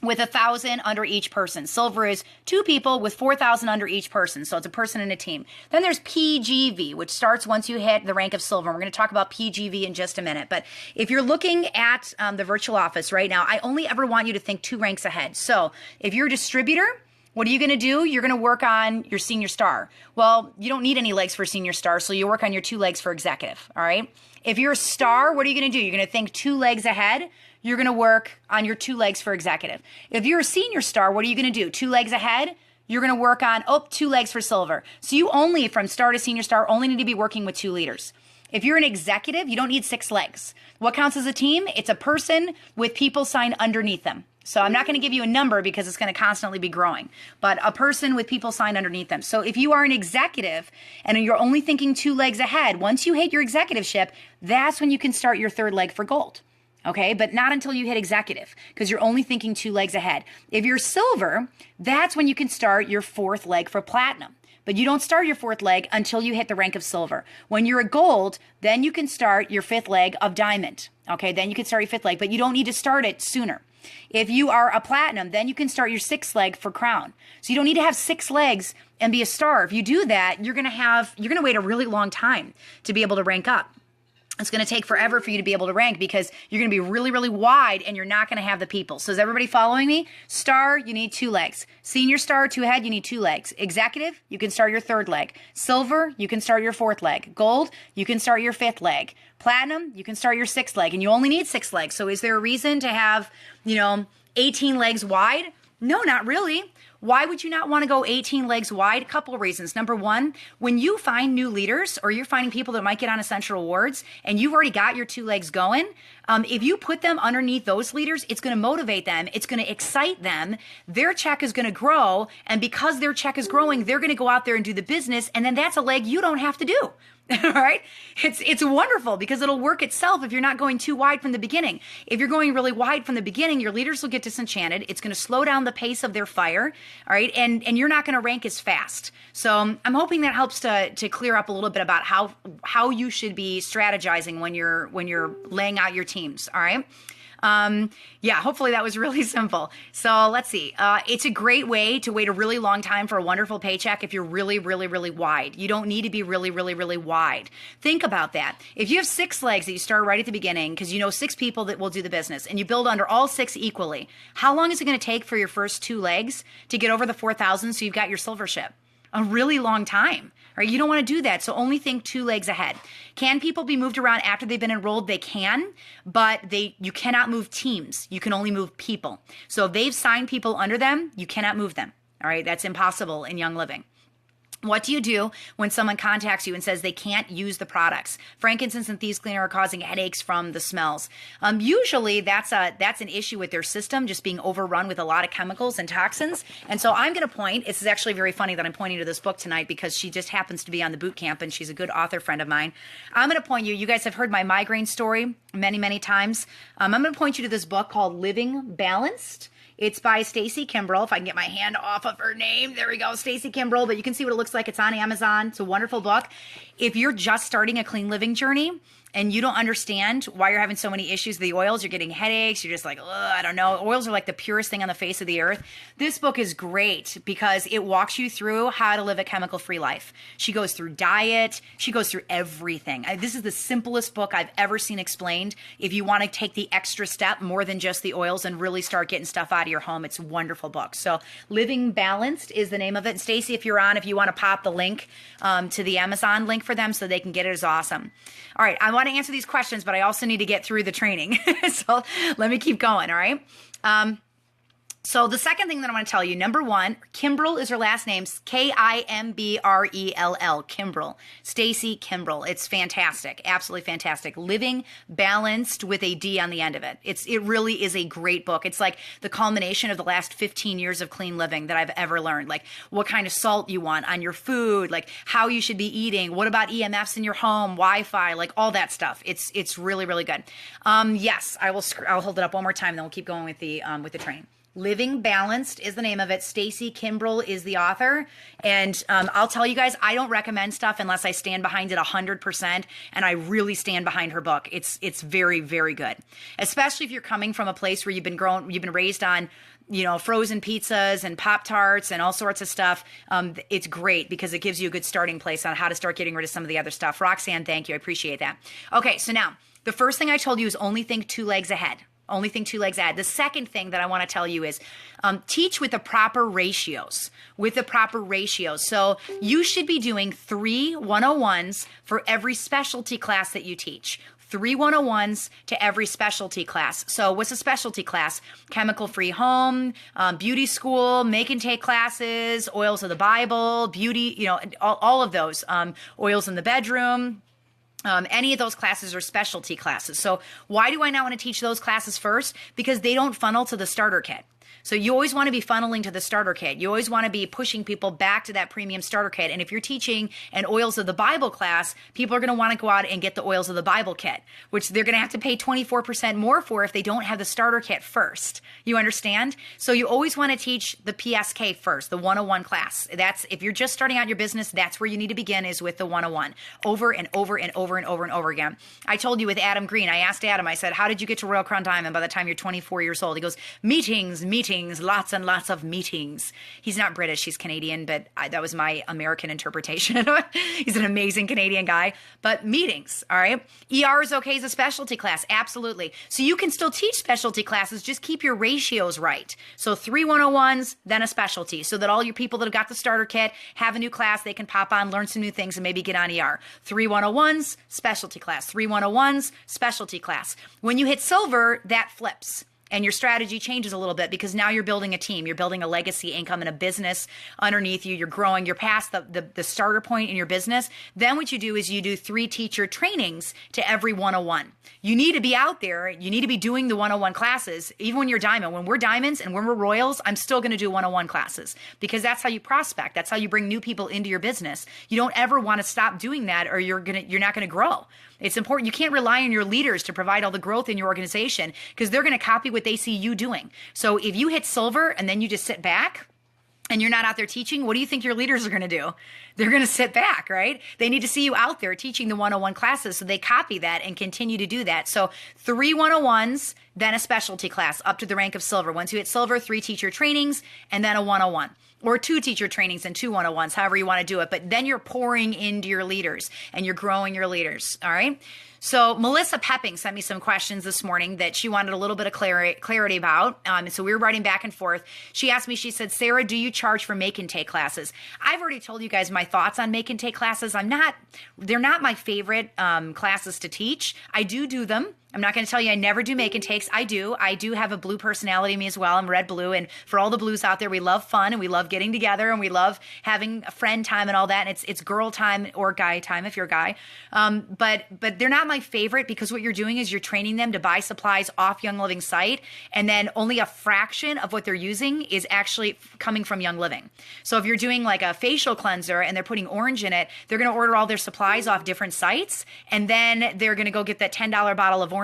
with 1,000 under each person. Silver is 2 people with 4,000 under each person. So it's a person and a team. Then there's PGV, which starts once you hit the rank of silver. And we're going to talk about PGV in just a minute. But if you're looking at the virtual office right now, I only ever want you to think 2 ranks ahead. So if you're a distributor, what are you going to do? You're going to work on your senior star. Well, you don't need any legs for senior star, so you work on your 2 legs for executive, all right? If you're a star, what are you going to do? You're going to think 2 legs ahead. You're going to work on your 2 legs for executive. If you're a senior star, what are you going to do? 2 legs ahead. You're going to work on, 2 legs for silver. So you only, from star to senior star, only need to be working with 2 leaders. If you're an executive, you don't need 6 legs. What counts as a team? It's a person with people signed underneath them. So I'm not going to give you a number because it's going to constantly be growing, but a person with people signed underneath them. So if you are an executive and you're only thinking 2 legs ahead, once you hit your executiveship, that's when you can start your 3rd leg for gold. Okay, but not until you hit executive because you're only thinking 2 legs ahead. If you're silver, that's when you can start your 4th leg for platinum. But you don't start your 4th leg until you hit the rank of silver. When you're a gold, then you can start your 5th leg of diamond. Okay, then you can start your 5th leg, but you don't need to start it sooner. If you are a platinum, then you can start your 6th leg for crown. So you don't need to have 6 legs and be a star. If you do that, you're going to wait a really long time to be able to rank up. It's going to take forever for you to be able to rank because you're going to be really, really wide and you're not going to have the people. So is everybody following me? Star, you need 2 legs. Senior star, 2 head, you need 2 legs. Executive, you can start your 3rd leg. Silver, you can start your 4th leg. Gold, you can start your 5th leg. Platinum, you can start your 6th leg. And you only need 6 legs. So is there a reason to have, 18 legs wide? No, not really. Why would you not want to go 18 legs wide? A couple of reasons. Number 1, when you find new leaders or you're finding people that might get on Essential Awards and you've already got your 2 legs going, if you put them underneath those leaders, it's going to motivate them. It's going to excite them. Their check is going to grow. And because their check is growing, they're going to go out there and do the business. And then that's a leg you don't have to do. All right. It's wonderful because it'll work itself if you're not going too wide from the beginning. If you're going really wide from the beginning, your leaders will get disenchanted. It's going to slow down the pace of their fire. All right. And you're not going to rank as fast. So I'm hoping that helps to clear up a little bit about how you should be strategizing when you're laying out your teams. All right. Yeah, hopefully that was really simple. So let's see. It's a great way to wait a really long time for a wonderful paycheck if you're really, really, really wide. You don't need to be really, really, really wide. Think about that. If you have 6 legs that you start right at the beginning because you know 6 people that will do the business and you build under all 6 equally, how long is it going to take for your first 2 legs to get over the 4,000 so you've got your silver ship? A really long time, right? You don't want to do that. So only think 2 legs ahead. Can people be moved around after they've been enrolled? They can, but you cannot move teams. You can only move people. So if they've signed people under them, you cannot move them. All right. That's impossible in Young Living. What do you do when someone contacts you and says they can't use the products? Frankincense and thieves cleaner are causing headaches from the smells. Usually that's an issue with their system, just being overrun with a lot of chemicals and toxins. And so I'm going to point, it's actually very funny that I'm pointing to this book tonight because she just happens to be on the boot camp and she's a good author friend of mine. I'm going to point you guys have heard my migraine story many, many times. I'm going to point you to this book called Living Balanced. It's by Stacy Kimbrell. If I can get my hand off of her name. There we go, Stacy Kimbrell. But you can see what it looks like. It's on Amazon. It's a wonderful book. If you're just starting a clean living journey and you don't understand why you're having so many issues with the oils, you're getting headaches, you're just like, I don't know. Oils are like the purest thing on the face of the earth. This book is great because it walks you through how to live a chemical-free life. She goes through diet. She goes through everything. This is the simplest book I've ever seen explained. If you want to take the extra step more than just the oils and really start getting stuff out of your home, it's a wonderful book. So Living Balanced is the name of it. And Stacy, if you want to pop the link to the Amazon link for them so they can get it, is awesome. All right, I want to answer these questions, but I also need to get through the training. So let me keep going, all right? So the second thing that I want to tell you, number one, Kimbrell is her last name, Kimbrell, Kimbrell, Stacy Kimbrell. It's fantastic, absolutely fantastic. Living Balanced with a D on the end of it. It really is a great book. It's like the culmination of the last 15 years of clean living that I've ever learned. Like what kind of salt you want on your food, like how you should be eating, what about EMFs in your home, Wi-Fi, like all that stuff. It's really, really good. Yes, I'll hold it up one more time, then we'll keep going with the training. Living Balanced is the name of it. Stacy Kimbrell is the author. And I'll tell you guys, I don't recommend stuff unless I stand behind it 100%. And I really stand behind her book. It's very, very good. Especially if you're coming from a place where you've been raised on, frozen pizzas and Pop-Tarts and all sorts of stuff. It's great because it gives you a good starting place on how to start getting rid of some of the other stuff. Roxanne, thank you. I appreciate that. Okay, so now the first thing I told you is only think 2 legs ahead. Only thing 2 legs ahead. The second thing that I want to tell you is teach with the proper ratios. So you should be doing 3 101s for every specialty class that you teach. 3 101s to every specialty class. So what's a specialty class? Chemical-free home, beauty school, make and take classes, oils of the Bible, beauty, all of those, oils in the bedroom. Any of those classes are specialty classes. So why do I not want to teach those classes first? Because they don't funnel to the starter kit. So you always want to be funneling to the starter kit. You always want to be pushing people back to that premium starter kit. And if you're teaching an Oils of the Bible class, people are going to want to go out and get the Oils of the Bible kit, which they're going to have to pay 24% more for if they don't have the starter kit first. You understand? So you always want to teach the PSK first, the 101 class. That's, if you're just starting out your business, that's where you need to begin, is with the 101, over and over and over and over and over again. I told you with Adam Green, I asked Adam, I said, how did you get to Royal Crown Diamond by the time you're 24 years old? He goes, meetings, lots and lots of meetings. He's not British, he's Canadian, but that was my American interpretation. He's an amazing Canadian guy, but meetings, all right? ER is okay as a specialty class, absolutely. So you can still teach specialty classes, just keep your ratios right. So 3 101s, then a specialty, so that all your people that have got the starter kit have a new class, they can pop on, learn some new things, and maybe get on ER. 3 101s, specialty class. 3 101s, specialty class. When you hit silver, that flips. And your strategy changes a little bit because now you're building a team. You're building a legacy income and a business underneath you. You're growing. You're past the starter point in your business. Then what you do is you do 3 teacher trainings to every 101. You need to be out there. You need to be doing the 101 classes. Even when you're diamond, when we're diamonds and when we're royals, I'm still going to do 101 classes because that's how you prospect. That's how you bring new people into your business. You don't ever want to stop doing that or you're not going to grow. It's important. You can't rely on your leaders to provide all the growth in your organization because they're going to copy what they see you doing. So if you hit silver and then you just sit back and you're not out there teaching, what do you think your leaders are going to do? They're going to sit back, right? They need to see you out there teaching the 101 classes so they copy that and continue to do that. So 3 101s, then a specialty class up to the rank of silver. Once you hit silver, 3 teacher trainings and then a 101. Or 2 teacher trainings and 2 101s, however you want to do it. But then you're pouring into your leaders and you're growing your leaders, all right? So Melissa Pepping sent me some questions this morning that she wanted a little bit of clarity about. So we were writing back and forth. She asked me, she said, Sarah, do you charge for make and take classes? I've already told you guys my thoughts on make and take classes. They're not my favorite classes to teach. I do them. I'm not going to tell you I never do make and takes. I do have a blue personality in me as well. I'm red blue. And for all the blues out there, we love fun and we love getting together and we love having a friend time and all that. And it's girl time or guy time if you're a guy. But they're not my favorite because what you're doing is you're training them to buy supplies off Young Living site. And then only a fraction of what they're using is actually coming from Young Living. So if you're doing like a facial cleanser and they're putting orange in it, they're going to order all their supplies off different sites. And then they're going to go get that $10 bottle of orange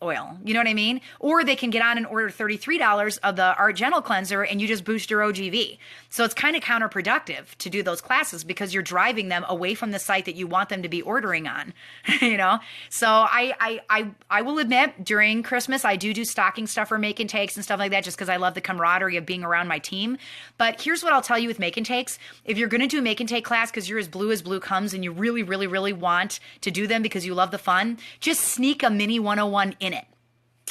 oil. You know what I mean? Or they can get on and order $33 of the Art Gentle Cleanser and you just boost your OGV. So it's kind of counterproductive to do those classes because you're driving them away from the site that you want them to be ordering on, you know? So I will admit during Christmas, I do stocking stuffer make and takes and stuff like that just because I love the camaraderie of being around my team. But here's what I'll tell you with make and takes. If you're going to do a make and take class because you're as blue comes and you really, really, really want to do them because you love the fun, just sneak a mini 101 in it.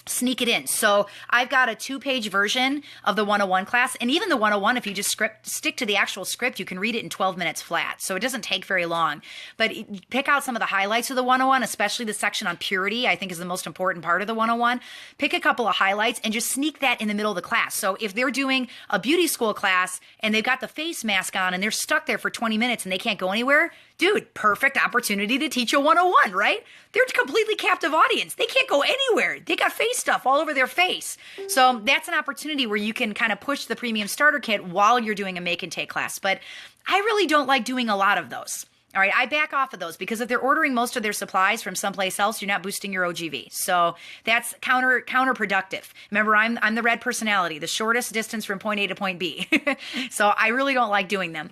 Sneak it in. So I've got a 2-page version of the 101 class. And even the 101, if you just stick to the actual script, you can read it in 12 minutes flat. So it doesn't take very long. But pick out some of the highlights of the 101, especially the section on purity, I think is the most important part of the 101. Pick a couple of highlights and just sneak that in the middle of the class. So if they're doing a beauty school class and they've got the face mask on and they're stuck there for 20 minutes and they can't go anywhere, dude, perfect opportunity to teach a 101, right? They're a completely captive audience. They can't go anywhere. They got face stuff all over their face. So that's an opportunity where you can kind of push the premium starter kit while you're doing a make and take class. But I really don't like doing a lot of those. All right, I back off of those because if they're ordering most of their supplies from someplace else, you're not boosting your OGV. So that's counterproductive. Remember, I'm the red personality, the shortest distance from point A to point B. So I really don't like doing them.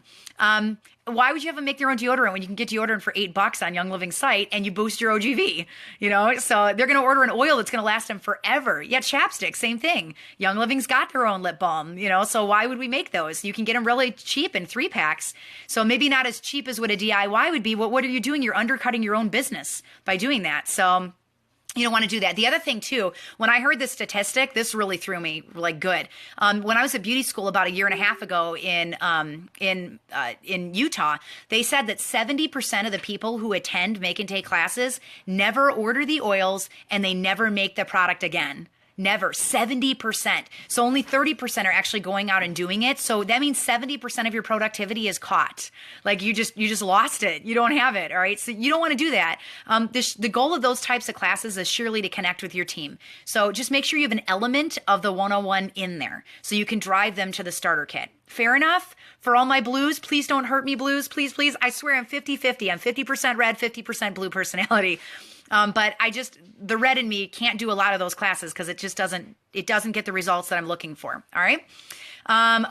Why would you have them make their own deodorant when you can get deodorant for $8 on Young Living site and you boost your OGV? You know, so they're going to order an oil that's going to last them forever. Yet chapstick, same thing. Young Living's got their own lip balm, you know, so why would we make those? You can get them really cheap in 3-packs. So maybe not as cheap as what a DIY would be. What are you doing? You're undercutting your own business by doing that. So you don't want to do that. The other thing too, when I heard this statistic, this really threw me like good. When I was at beauty school about a year and a half ago in Utah, they said that 70% of the people who attend make and take classes never order the oils and they never make the product again. Never. 70%. So only 30% are actually going out and doing it. So that means 70% of your productivity is caught. Like you just lost it. You don't have it. All right. So you don't want to do that. The goal of those types of classes is surely to connect with your team. So just make sure you have an element of the 101 in there so you can drive them to the starter kit. Fair enough? For all my blues, please don't hurt me, blues. Please, please. I swear I'm 50-50. I'm 50% red, 50% blue personality. But the red in me can't do a lot of those classes because it doesn't get the results that I'm looking for. All right.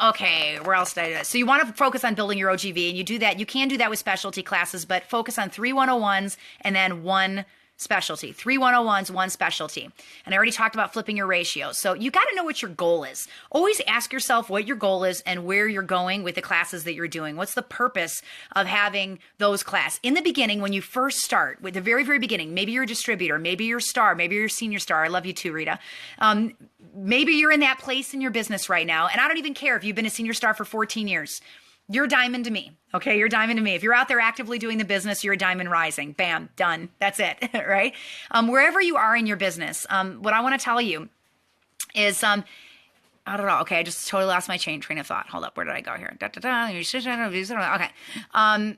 Okay. Where else did I do that? So you want to focus on building your OGV and you do that. You can do that with specialty classes, but focus on 3 101s and then 1 specialty. 3 101s, 1 specialty. And I already talked about flipping your ratio. So you got to know what your goal is. Always ask yourself what your goal is and where you're going with the classes that you're doing. What's the purpose of having those classes? In the beginning, when you first start, with the very, very beginning, maybe you're a distributor, maybe you're a star, maybe you're a senior star. I love you too, Rita. Maybe you're in that place in your business right now. And I don't even care if you've been a senior star for 14 years. You're a diamond to me. Okay, you're a diamond to me. If you're out there actively doing the business, you're a diamond rising. Bam, done. That's it, right? Wherever you are in your business, what I want to tell you is, I don't know. Okay, I just totally lost my train of thought. Hold up, where did I go here? Okay. All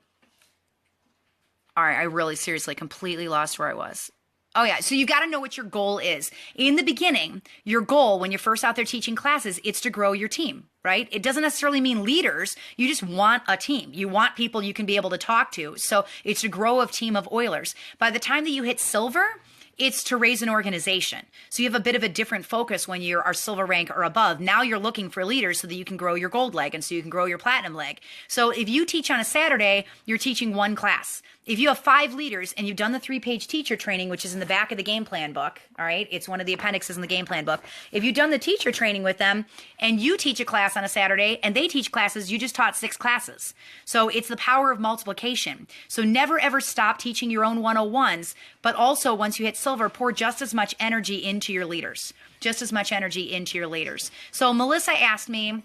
right, I really seriously completely lost where I was. Oh yeah, so you got to know what your goal is. In the beginning, your goal when you're first out there teaching classes, it's to grow your team, right? It doesn't necessarily mean leaders. You just want a team. You want people you can be able to talk to. So it's to grow a team of oilers. By the time that you hit silver, It's to raise an organization. So you have a bit of a different focus when you are silver rank or above. Now you're looking for leaders so that you can grow your gold leg and so you can grow your platinum leg. So if you teach on a Saturday, you're teaching one class. If you have 5 leaders and you've done the 3-page teacher training, which is in the back of the game plan book, all right, it's one of the appendixes in the game plan book. If you've done the teacher training with them and you teach a class on a Saturday and they teach classes, you just taught 6 classes. So it's the power of multiplication. So never ever stop teaching your own 101s, but also once you hit silver, pour just as much energy into your leaders, just as much energy into your leaders. So Melissa asked me,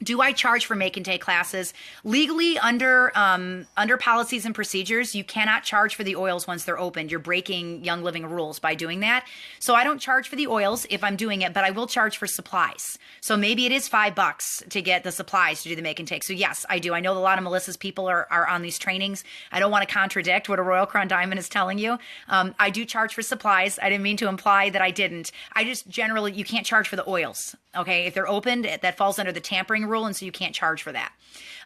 do I charge for make and take classes? Legally, under policies and procedures, you cannot charge for the oils once they're opened. You're breaking Young Living rules by doing that. So I don't charge for the oils if I'm doing it, but I will charge for supplies. So maybe it is $5 to get the supplies to do the make and take. So yes, I do. I know a lot of Melissa's people are on these trainings. I don't want to contradict what a Royal Crown Diamond is telling you. I do charge for supplies. I didn't mean to imply that I didn't. I just generally, you can't charge for the oils. Okay, if they're opened, that falls under the tampering rule, and so you can't charge for that.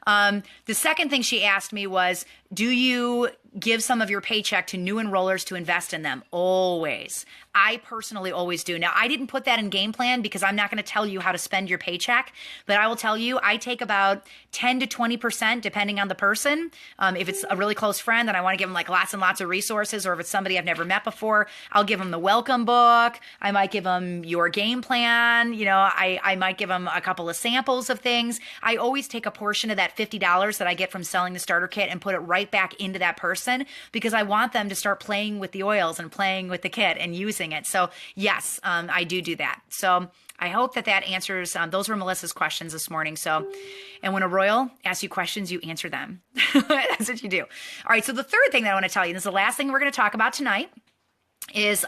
The second thing she asked me was, do you give some of your paycheck to new enrollers to invest in them? Always. I personally always do. Now, I didn't put that in game plan because I'm not going to tell you how to spend your paycheck, but I will tell you I take about 10 to 20% depending on the person. If it's a really close friend and I want to give them like lots and lots of resources, or if it's somebody I've never met before, I'll give them the welcome book. I might give them your game plan. You know, I might give them a couple of samples of things. I always take a portion of that $50 that I get from selling the starter kit and put it right back into that person because I want them to start playing with the oils and playing with the kit and using it. So yes, I do that. So I hope that answers, those were Melissa's questions this morning. So, and when a royal asks you questions, you answer them. That's what you do. All right. So the third thing that I want to tell you, and this is the last thing we're going to talk about tonight, is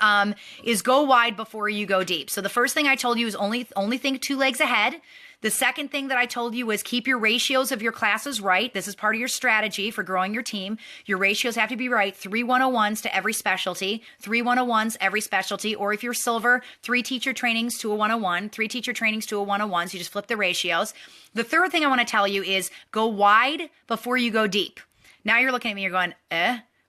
go wide before you go deep. So the first thing I told you is only think 2 legs ahead. The second thing that I told you was keep your ratios of your classes right. This is part of your strategy for growing your team. Your ratios have to be right. 3 101s to every specialty, 3 101s every specialty, or if you're silver, 3 teacher trainings to a 101, 3 teacher trainings to a 101. So you just flip the ratios. The third thing I want to tell you is go wide before you go deep. Now you're looking at me, you're going,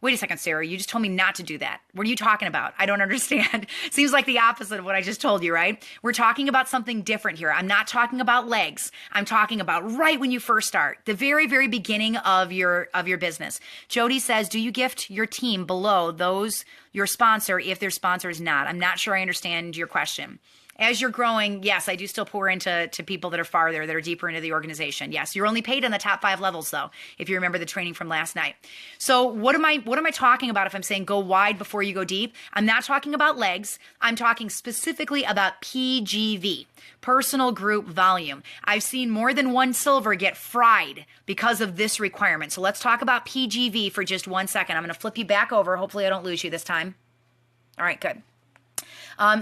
wait a second, Sarah, you just told me not to do that. What are you talking about? I don't understand. Seems like the opposite of what I just told you, right? We're talking about something different here. I'm not talking about legs. I'm talking about right when you first start, the very, very beginning of your business. Jody says, do you gift your team below those your sponsor if their sponsor is not? I'm not sure I understand your question. As you're growing, yes, I do still pour into people that are farther, that are deeper into the organization. Yes, you're only paid on the top 5 levels, though, if you remember the training from last night. So what am I talking about if I'm saying go wide before you go deep? I'm not talking about legs. I'm talking specifically about PGV, personal group volume. I've seen more than one silver get fried because of this requirement. So let's talk about PGV for just 1 second. I'm going to flip you back over. Hopefully I don't lose you this time. All right, good.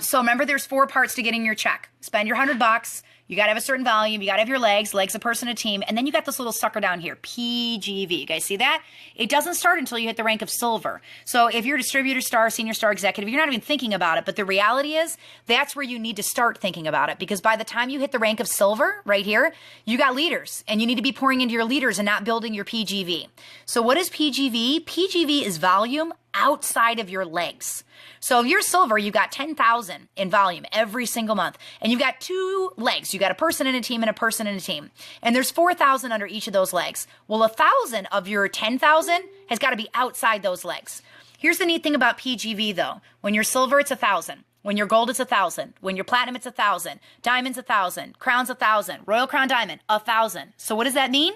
So remember, there's 4 parts to getting your check. Spend your $100. You got to have a certain volume. You got to have your legs a person, a team. And then you got this little sucker down here, PGV. You guys see that? It doesn't start until you hit the rank of silver. So if you're a distributor star, senior star, executive, you're not even thinking about it. But the reality is that's where you need to start thinking about it. Because by the time you hit the rank of silver right here, you got leaders. And you need to be pouring into your leaders and not building your PGV. So what is PGV? PGV is volume outside of your legs. So if you're silver, you've got 10,000 in volume every single month. And you've got 2 legs. You got a person in a team and a person in a team. And there's 4,000 under each of those legs. Well, 1,000 of your 10,000 has got to be outside those legs. Here's the neat thing about PGV, though. When you're silver, it's 1,000. When you're gold, it's 1,000. When you're platinum, it's 1,000. Diamond's 1,000. Crown's 1,000. Royal Crown Diamond, 1,000. So what does that mean?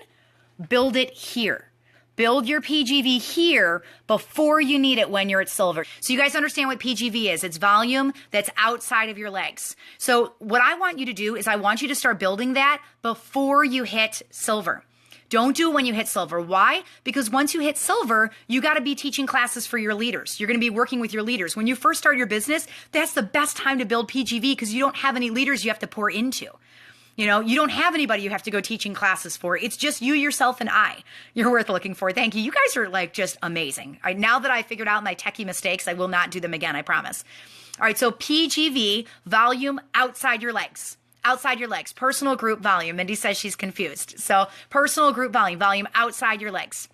Build it here. Build your PGV here before you need it when you're at silver. So you guys understand what PGV is. It's volume that's outside of your legs. So what I want you to do is I want you to start building that before you hit silver. Don't do it when you hit silver. Why? Because once you hit silver, you got to be teaching classes for your leaders. You're going to be working with your leaders. When you first start your business, that's the best time to build PGV because you don't have any leaders you have to pour into. You know, you don't have anybody you have to go teaching classes for. It's just you, yourself, and I. You're worth looking for. Thank you. You guys are like just amazing. Now that I figured out my techie mistakes, I will not do them again, I promise. All right, so PGV, volume outside your legs. Outside your legs. Personal group volume. Mindy says she's confused. So personal group volume outside your legs.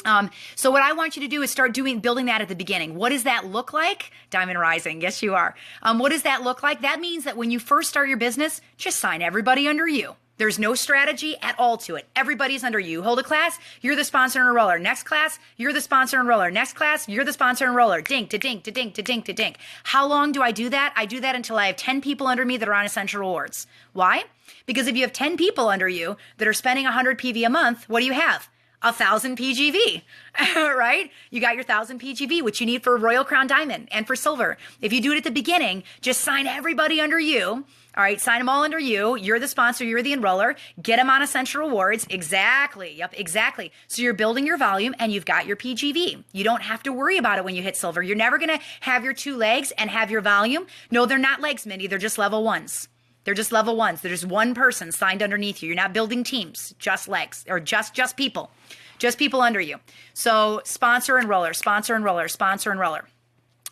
So what I want you to do is start building that at the beginning. What does that look like? Diamond Rising. Yes, you are. What does that look like? That means that when you first start your business, just sign everybody under you. There's no strategy at all to it. Everybody's under you. Hold a class, you're the sponsor and enroller. Next class, you're the sponsor and enroller. Next class, you're the sponsor and enroller. Dink to dink to dink to dink to dink. How long do I do that? I do that until I have 10 people under me that are on Essential Rewards. Why? Because if you have 10 people under you that are spending 100 PV a month, what do you have? 1,000 PGV, right? You got your 1,000 PGV, which you need for Royal Crown Diamond and for Silver. If you do it at the beginning, just sign everybody under you. All right, sign them all under you. You're the sponsor, you're the enroller. Get them on Essential Rewards. Exactly. Yep, exactly. So you're building your volume and you've got your PGV. You don't have to worry about it when you hit Silver. You're never going to have your 2 legs and have your volume. No, they're not legs, Mindy. They're just level 1s. They're just level 1s. There's one person signed underneath you. You're not building teams, just legs, or just people. Just people under you. So sponsor, enroller, sponsor, enroller, sponsor, enroller.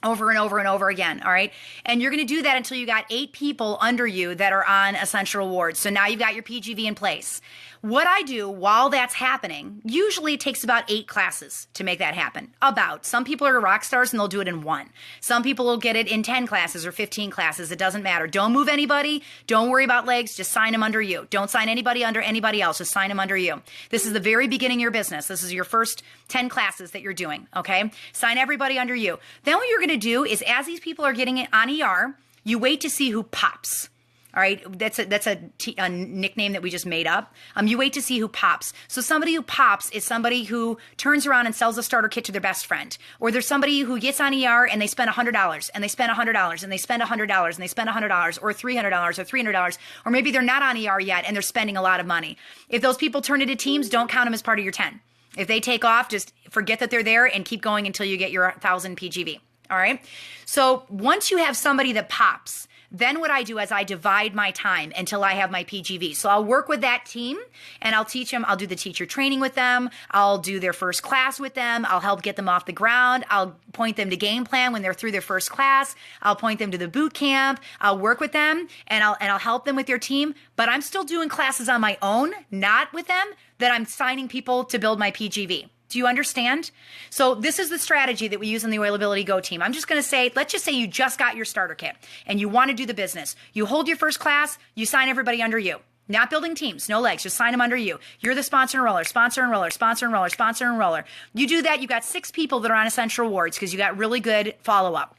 Over and over and over again, all right? And you're going to do that until you got 8 people under you that are on Essential Rewards. So now you've got your PGV in place. What I do while that's happening, usually it takes about 8 classes to make that happen. Some people are rock stars and they'll do it in 1. Some people will get it in 10 classes or 15 classes. It doesn't matter. Don't move anybody. Don't worry about legs. Just sign them under you. Don't sign anybody under anybody else. Just sign them under you. This is the very beginning of your business. This is your first 10 classes that you're doing, okay? Sign everybody under you. Then what you're going to do is as these people are getting it on ER, you wait to see who pops. All right, that's a nickname that we just made up. You wait to see who pops. So somebody who pops is somebody who turns around and sells a starter kit to their best friend. Or there's somebody who gets on ER and they spend $100 and they spend $100 and they spend $100 and they spend $100 or $300 or $300, or maybe they're not on ER yet and they're spending a lot of money. If those people turn into teams, don't count them as part of your 10. If they take off, just forget that they're there and keep going until you get your 1,000 PGV. All right. So once you have somebody that pops, then what I do is I divide my time until I have my PGV. So I'll work with that team and I'll teach them. I'll do the teacher training with them. I'll do their first class with them. I'll help get them off the ground. I'll point them to Gameplan when they're through their first class. I'll point them to the boot camp. I'll work with them and I'll help them with their team. But I'm still doing classes on my own, not with them, that I'm signing people to build my PGV. Do you understand? So this is the strategy that we use in the Oil Ability Go team. I'm just going to say, let's just say you just got your starter kit and you want to do the business. You hold your first class, you sign everybody under you. Not building teams, no legs, just sign them under you. You're the sponsor enroller, sponsor enroller, sponsor enroller, sponsor enroller. You do that, you got 6 people that are on Essential Rewards because you got really good follow-up.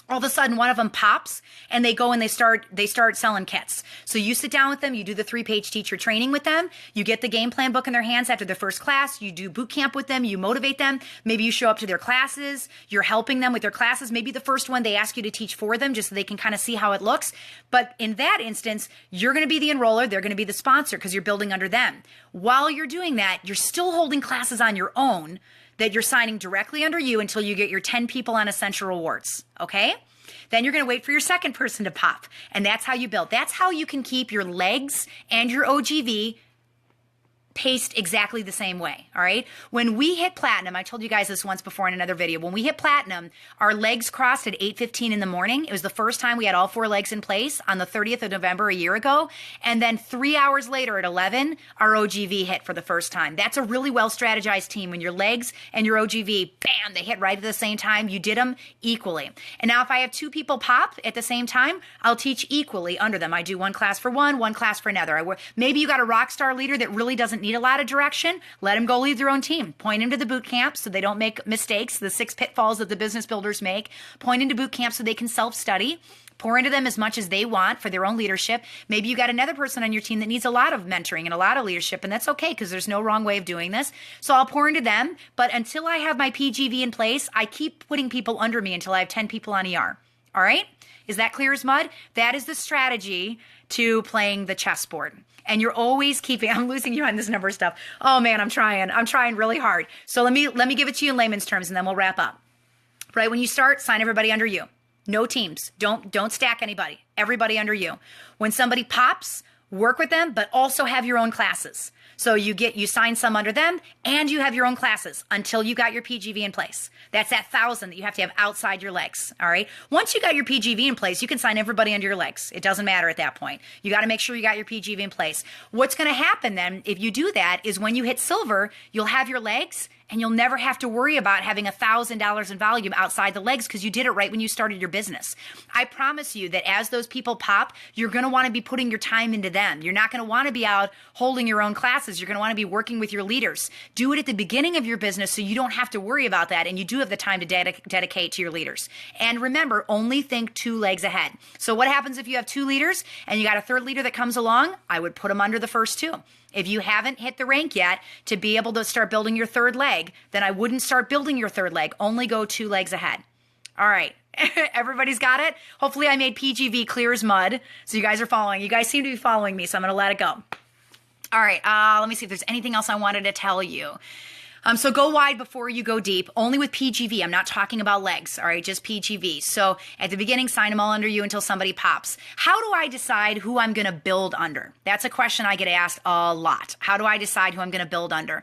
All of a sudden, one of them pops and they go and they start selling kits. So you sit down with them, you do the 3-page teacher training with them, you get the game plan book in their hands after their first class, you do boot camp with them, you motivate them, maybe you show up to their classes, you're helping them with their classes, maybe the first one they ask you to teach for them just so they can kind of see how it looks. But in that instance, you're going to be the enroller, they're going to be the sponsor because you're building under them. While you're doing that, you're still holding classes on your own that you're signing directly under you until you get your 10 people on Essential Rewards, okay? Then you're going to wait for your second person to pop, and that's how you build. That's how you can keep your legs and your OGV paced exactly the same way, all right? When we hit platinum, I told you guys this once before in another video, when we hit platinum, our legs crossed at 8:15 in the morning. It was the first time we had all 4 legs in place on the 30th of November a year ago. And then 3 hours later at 11, our OGV hit for the first time. That's a really well strategized team. When your legs and your OGV, bam, they hit right at the same time. You did them equally. And now if I have 2 people pop at the same time, I'll teach equally under them. I do one class for one class for another. Maybe you got a rock star leader that really doesn't need a lot of direction. Let them go lead their own team. Point them to the boot camp so they don't make mistakes, the 6 pitfalls that the business builders make. Point into boot camp so they can self-study. Pour into them as much as they want for their own leadership. Maybe you got another person on your team that needs a lot of mentoring and a lot of leadership, and that's okay because there's no wrong way of doing this. So I'll pour into them, but until I have my PGV in place, I keep putting people under me until I have 10 people on ER. All right? Is that clear as mud? That is the strategy to playing the chessboard. And you're always keeping, I'm losing you on this number stuff. Oh man, I'm trying really hard. So let me give it to you in layman's terms and then we'll wrap up. Right, when you start, sign everybody under you. No teams. Don't stack anybody. Everybody under you. When somebody pops, work with them, but also have your own classes. So you sign some under them and you have your own classes until you got your PGV in place. That's that 1,000 that you have to have outside your legs. All right. Once you got your PGV in place, you can sign everybody under your legs. It doesn't matter at that point. You got to make sure you got your PGV in place. What's going to happen then if you do that is when you hit silver, you'll have your legs And you'll never have to worry about having $1,000 in volume outside the legs because you did it right when you started your business. I promise you that as those people pop, you're going to want to be putting your time into them. You're not going to want to be out holding your own classes. You're going to want to be working with your leaders. Do it at the beginning of your business so you don't have to worry about that, and you do have the time to dedicate to your leaders. And remember, only think 2 legs ahead. So what happens if you have 2 leaders and you got a 3rd leader that comes along? I would put them under the first 2. If you haven't hit the rank yet to be able to start building your 3rd leg, then I wouldn't start building your 3rd leg. Only go 2 legs ahead. All right. Everybody's got it? Hopefully I made PGV clear as mud. So you guys are following. You guys seem to be following me, so I'm going to let it go. All right. Let me see if there's anything else I wanted to tell you. So go wide before you go deep, only with PGV. I'm not talking about legs, all right, just PGV. So at the beginning, sign them all under you until somebody pops. How do I decide who I'm going to build under? That's a question I get asked a lot. How do I decide who I'm going to build under?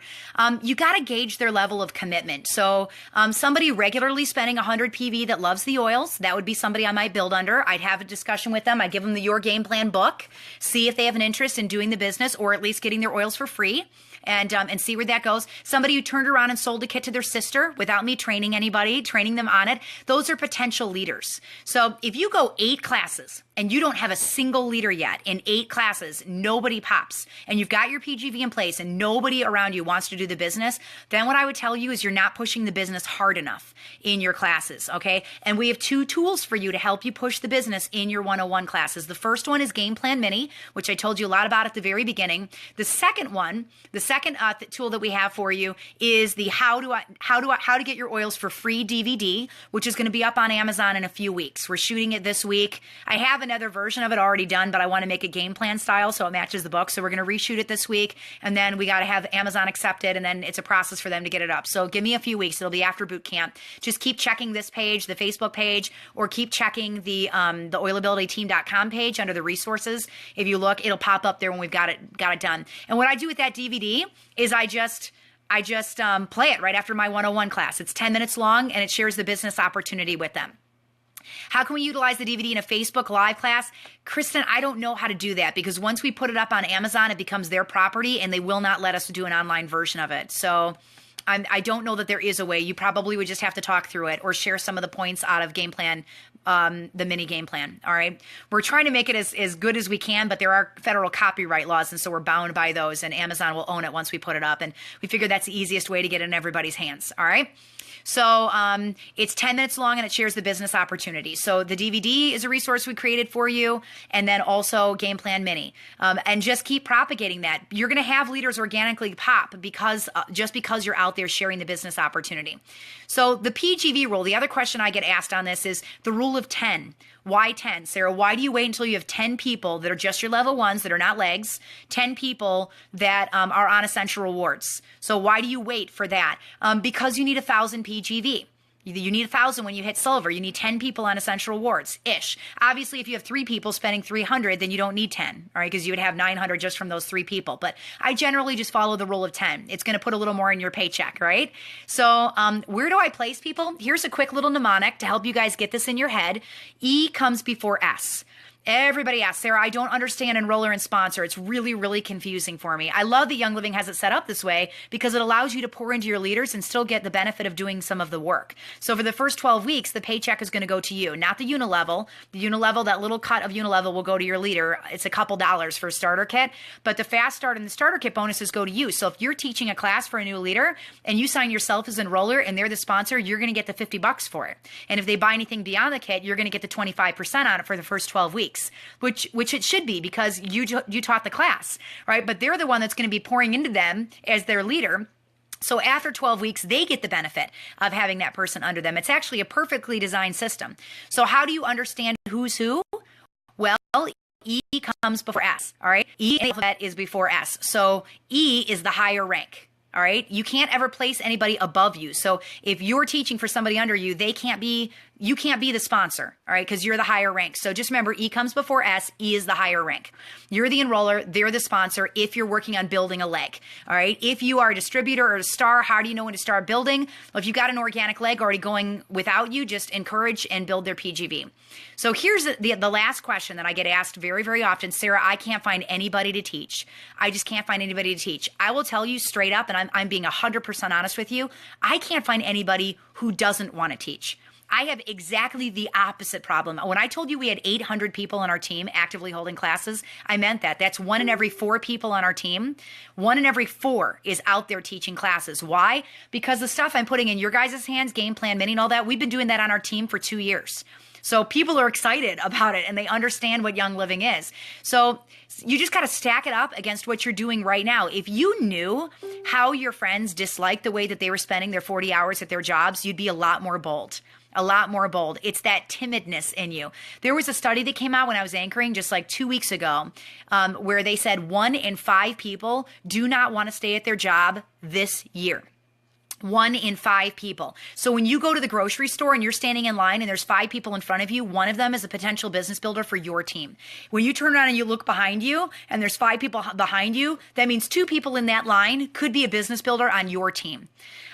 You got to gauge their level of commitment. So somebody regularly spending 100 PV that loves the oils, that would be somebody I might build under. I'd have a discussion with them. I'd give them the Your Game Plan book, see if they have an interest in doing the business or at least getting their oils for free. And see where that goes. Somebody who turned around and sold a kit to their sister without me training anybody, training them on it, those are potential leaders. So if you go 8 classes and you don't have a single leader yet in 8 classes, nobody pops, and you've got your PGV in place and nobody around you wants to do the business, then what I would tell you is you're not pushing the business hard enough in your classes, okay? And we have 2 tools for you to help you push the business in your 101 classes. The first one is Gameplan Mini, which I told you a lot about at the very beginning. The second one, the second tool that we have for you is the how to get your oils for free DVD, which is going to be up on Amazon in a few weeks. We're shooting it this week. I have another version of it already done, but I want to make it game plan style so it matches the book. So we're going to reshoot it this week, and then we got to have Amazon accept it, and then it's a process for them to get it up. So give me a few weeks. It'll be after boot camp. Just keep checking this page, the Facebook page, or keep checking the oilabilityteam.com page under the resources. If you look, it'll pop up there when we've got it done. And what I do with that DVD is I just play it right after my 101 class. It's 10 minutes long, and it shares the business opportunity with them. How can we utilize the DVD in a Facebook Live class? Kristen, I don't know how to do that because once we put it up on Amazon, it becomes their property, and they will not let us do an online version of it. So I don't know that there is a way. You probably would just have to talk through it or share some of the points out of Game Plan, the mini Game Plan. All right. We're trying to make it as good as we can, but there are federal copyright laws, and so we're bound by those, and Amazon will own it once we put it up. And we figure that's the easiest way to get it in everybody's hands. All right. So it's 10 minutes long, and it shares the business opportunity. So the DVD is a resource we created for you, and then also Game Plan Mini. And just keep propagating that. You're going to have leaders organically pop just because you're out there sharing the business opportunity. So the PGV rule, the other question I get asked on this is the rule of 10. Why 10? Sarah, why do you wait until you have 10 people that are just your level 1s that are not legs, 10 people that are on essential rewards? So why do you wait for that? Because you need 1,000 PGV. You need 1,000 when you hit silver. You need 10 people on essential rewards-ish. Obviously, if you have 3 people spending 300, then you don't need 10, all right, because you would have 900 just from those 3 people. But I generally just follow the rule of 10. It's going to put a little more in your paycheck, right? So where do I place people? Here's a quick little mnemonic to help you guys get this in your head. E comes before S. Everybody asks, Sarah, I don't understand enroller and sponsor. It's really, really confusing for me. I love that Young Living has it set up this way because it allows you to pour into your leaders and still get the benefit of doing some of the work. So for the first 12 weeks, the paycheck is going to go to you, not the unilevel. The unilevel, that little cut of unilevel will go to your leader. It's a couple dollars for a starter kit, but the fast start and the starter kit bonuses go to you. So if you're teaching a class for a new leader and you sign yourself as enroller and they're the sponsor, you're going to get the $50 for it. And if they buy anything beyond the kit, you're going to get the 25% on it for the first 12 weeks. Which it should be because you taught the class, right? But they're the one that's going to be pouring into them as their leader. So after 12 weeks, they get the benefit of having that person under them. It's actually a perfectly designed system. So how do you understand who's who? Well, E comes before S, all right? E in the alphabet is before S. So E is the higher rank. All right. You can't ever place anybody above you. So if you're teaching for somebody under you, they can't be you can't be the sponsor, all right, because you're the higher rank. So just remember, E comes before S, E is the higher rank. You're the enroller, they're the sponsor if you're working on building a leg, all right? If you are a distributor or a star, how do you know when to start building? Well, if you've got an organic leg already going without you, just encourage and build their PGV. So here's the last question that I get asked very, very often. Sarah, I can't find anybody to teach. I just can't find anybody to teach. I will tell you straight up, and I'm being 100% honest with you, I can't find anybody who doesn't want to teach. I have exactly the opposite problem. When I told you we had 800 people on our team actively holding classes, I meant that. That's 1 in every 4 people on our team. 1 in every 4 is out there teaching classes. Why? Because the stuff I'm putting in your guys' hands, game plan, mini, and all that, we've been doing that on our team for 2 years. So people are excited about it and they understand what Young Living is. So you just got to stack it up against what you're doing right now. If you knew how your friends disliked the way that they were spending their 40 hours at their jobs, you'd be a lot more bold. A lot more bold. It's that timidness in you. There was a study that came out when I was anchoring just like 2 weeks ago, where they said 1 in 5 people do not want to stay at their job this year. 1 in 5 people. So when you go to the grocery store and you're standing in line and there's 5 people in front of you, 1 of them is a potential business builder for your team. When you turn around and you look behind you and there's 5 people behind you, that means 2 people in that line could be a business builder on your team.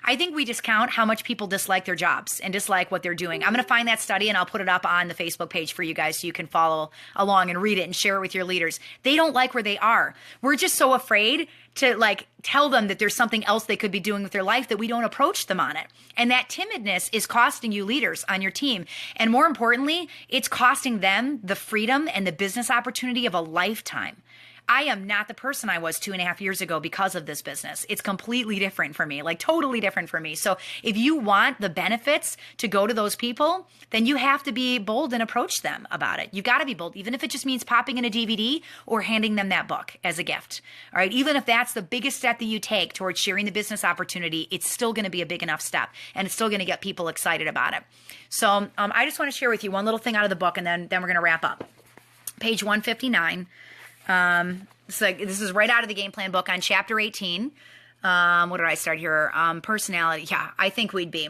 I think we discount how much people dislike their jobs and dislike what they're doing. I'm going to find that study and I'll put it up on the Facebook page for you guys so you can follow along and read it and share it with your leaders. They don't like where they are. We're just so afraid to tell them that there's something else they could be doing with their life that we don't approach them on it. And that timidness is costing you leaders on your team. And more importantly, it's costing them the freedom and the business opportunity of a lifetime. I am not the person I was 2.5 years ago because of this business. It's completely different for me, totally different for me. So if you want the benefits to go to those people, then you have to be bold and approach them about it. You got to be bold, even if it just means popping in a DVD or handing them that book as a gift. All right. Even if that's the biggest step that you take towards sharing the business opportunity, it's still going to be a big enough step and it's still going to get people excited about it. So I just want to share with you one little thing out of the book and then we're going to wrap up. Page 159. So this is right out of the game plan book on chapter 18. What did I start here? Personality. Yeah, I think we'd be.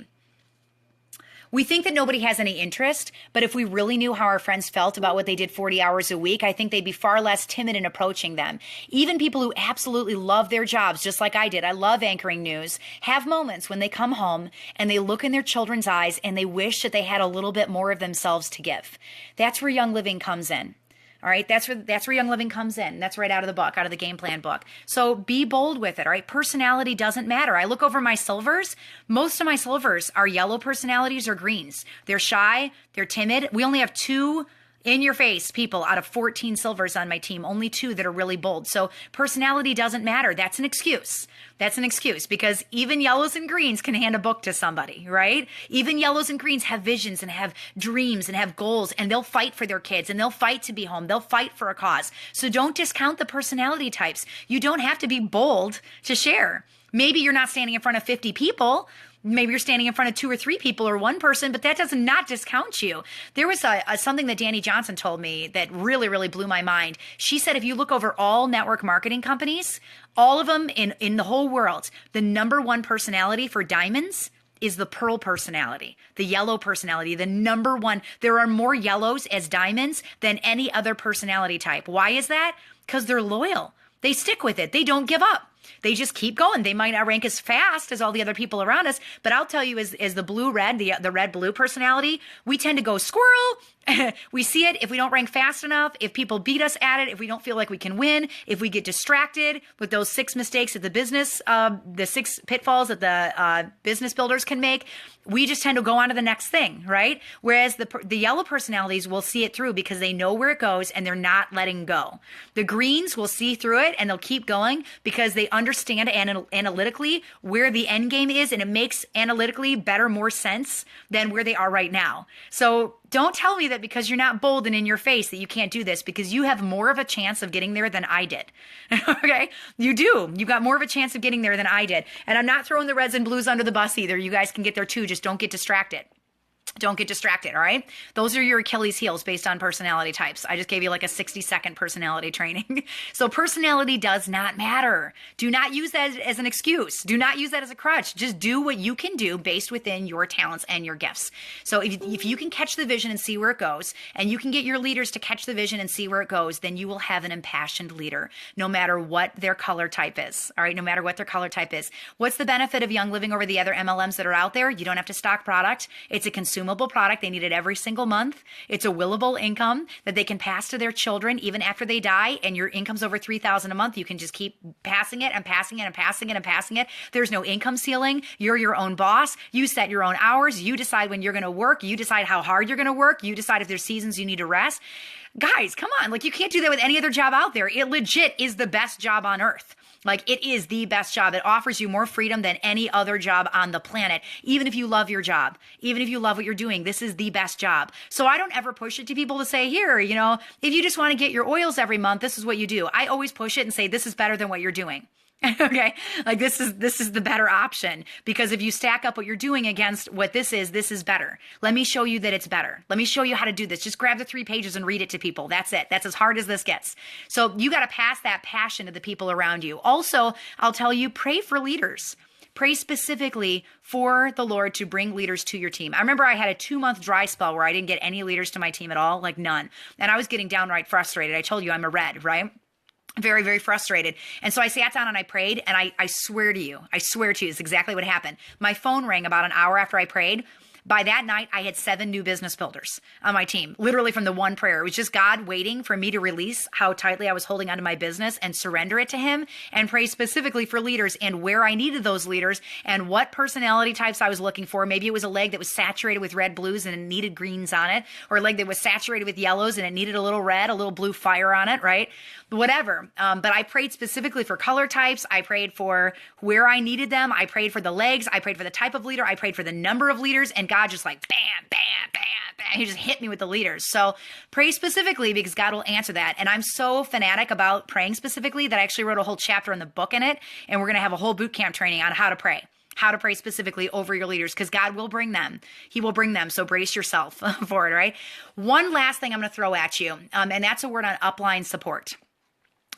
We think that nobody has any interest, but if we really knew how our friends felt about what they did 40 hours a week, I think they'd be far less timid in approaching them. Even people who absolutely love their jobs, just like I did, I love anchoring news, have moments when they come home and they look in their children's eyes and they wish that they had a little bit more of themselves to give. That's where Young Living comes in. All right, that's where Young Living comes in. That's right out of the book, out of the game plan book. So be bold with it, all right? Personality doesn't matter. I look over my silvers. Most of my silvers are yellow personalities or greens. They're shy, they're timid. We only have 2 in-your-face people out of 14 silvers on my team, only 2 that are really bold. So personality doesn't matter. That's an excuse. That's an excuse because even yellows and greens can hand a book to somebody, right? Even yellows and greens have visions and have dreams and have goals and they'll fight for their kids and they'll fight to be home. They'll fight for a cause. So don't discount the personality types. You don't have to be bold to share. Maybe you're not standing in front of 50 people. Maybe you're standing in front of 2 or 3 people or 1 person, but that does not discount you. There was something that Danny Johnson told me that really, really blew my mind. She said, if you look over all network marketing companies, all of them in the whole world, the number 1 personality for diamonds is the pearl personality, the yellow personality, the number 1. There are more yellows as diamonds than any other personality type. Why is that? Because they're loyal. They stick with it. They don't give up. They just keep going. They might not rank as fast as all the other people around us, but I'll tell you, as the blue-red, the red-blue personality, we tend to go squirrel. We see it if we don't rank fast enough, if people beat us at it, if we don't feel like we can win, if we get distracted with those 6 mistakes that the 6 pitfalls that the business builders can make. We just tend to go on to the next thing, right? Whereas the yellow personalities will see it through because they know where it goes and they're not letting go. The greens will see through it and they'll keep going because they understand analytically where the end game is, and it makes analytically more sense than where they are right now. So don't tell me that because you're not bold and in your face that you can't do this, because you have more of a chance of getting there than I did. Okay? You do. You got more of a chance of getting there than I did. And I'm not throwing the reds and blues under the bus either. You guys can get there too. Just don't get distracted. Don't get distracted, all right? Those are your Achilles heels based on personality types. I just gave you like a 60-second personality training. So personality does not matter. Do not use that as an excuse. Do not use that as a crutch. Just do what you can do based within your talents and your gifts. So if you can catch the vision and see where it goes, and you can get your leaders to catch the vision and see where it goes, then you will have an impassioned leader, no matter what their color type is, all right? No matter what their color type is. What's the benefit of Young Living over the other MLMs that are out there? You don't have to stock product. It's a consumable product. They need it every single month. It's a willable income that they can pass to their children even after they die, and your income's over $3,000 a month. You can just keep passing it and passing it and passing it and passing it. There's no income ceiling. You're your own boss. You set your own hours. You decide when you're going to work. You decide how hard you're going to work. You decide if there's seasons you need to rest. Guys, come on. Like, you can't do that with any other job out there. It legit is the best job on earth. Like, it is the best job. It offers you more freedom than any other job on the planet. Even if you love your job, even if you love what you're doing, this is the best job. So I don't ever push it to people to say, here, you know, if you just want to get your oils every month, this is what you do. I always push it and say, this is better than what you're doing. Okay. Like, this is the better option, because if you stack up what you're doing against what this is better. Let me show you that it's better. Let me show you how to do this. Just grab the 3 pages and read it to people. That's it. That's as hard as this gets. So you got to pass that passion to the people around you. Also, I'll tell you, pray for leaders. Pray specifically for the Lord to bring leaders to your team. I remember I had a 2-month dry spell where I didn't get any leaders to my team at all, like none. And I was getting downright frustrated. I told you I'm a red, right? Very, very frustrated. And so I sat down and I prayed, and I swear to you, it's exactly what happened. My phone rang about an hour after I prayed. By that night, I had 7 new business builders on my team, literally from the one prayer. It was just God waiting for me to release how tightly I was holding onto my business and surrender it to him, and pray specifically for leaders and where I needed those leaders and what personality types I was looking for. Maybe it was a leg that was saturated with red blues and it needed greens on it, or a leg that was saturated with yellows and it needed a little red, a little blue fire on it, right? Whatever. But I prayed specifically for color types. I prayed for where I needed them. I prayed for the legs. I prayed for the type of leader. I prayed for the number of leaders, and God just like bam, bam, bam, bam. He just hit me with the leaders. So pray specifically, because God will answer that. And I'm so fanatic about praying specifically that I actually wrote a whole chapter in the book in it. And we're going to have a whole boot camp training on how to pray specifically over your leaders, because God will bring them. He will bring them. So brace yourself for it, right? One last thing I'm going to throw at you, and that's a word on upline support,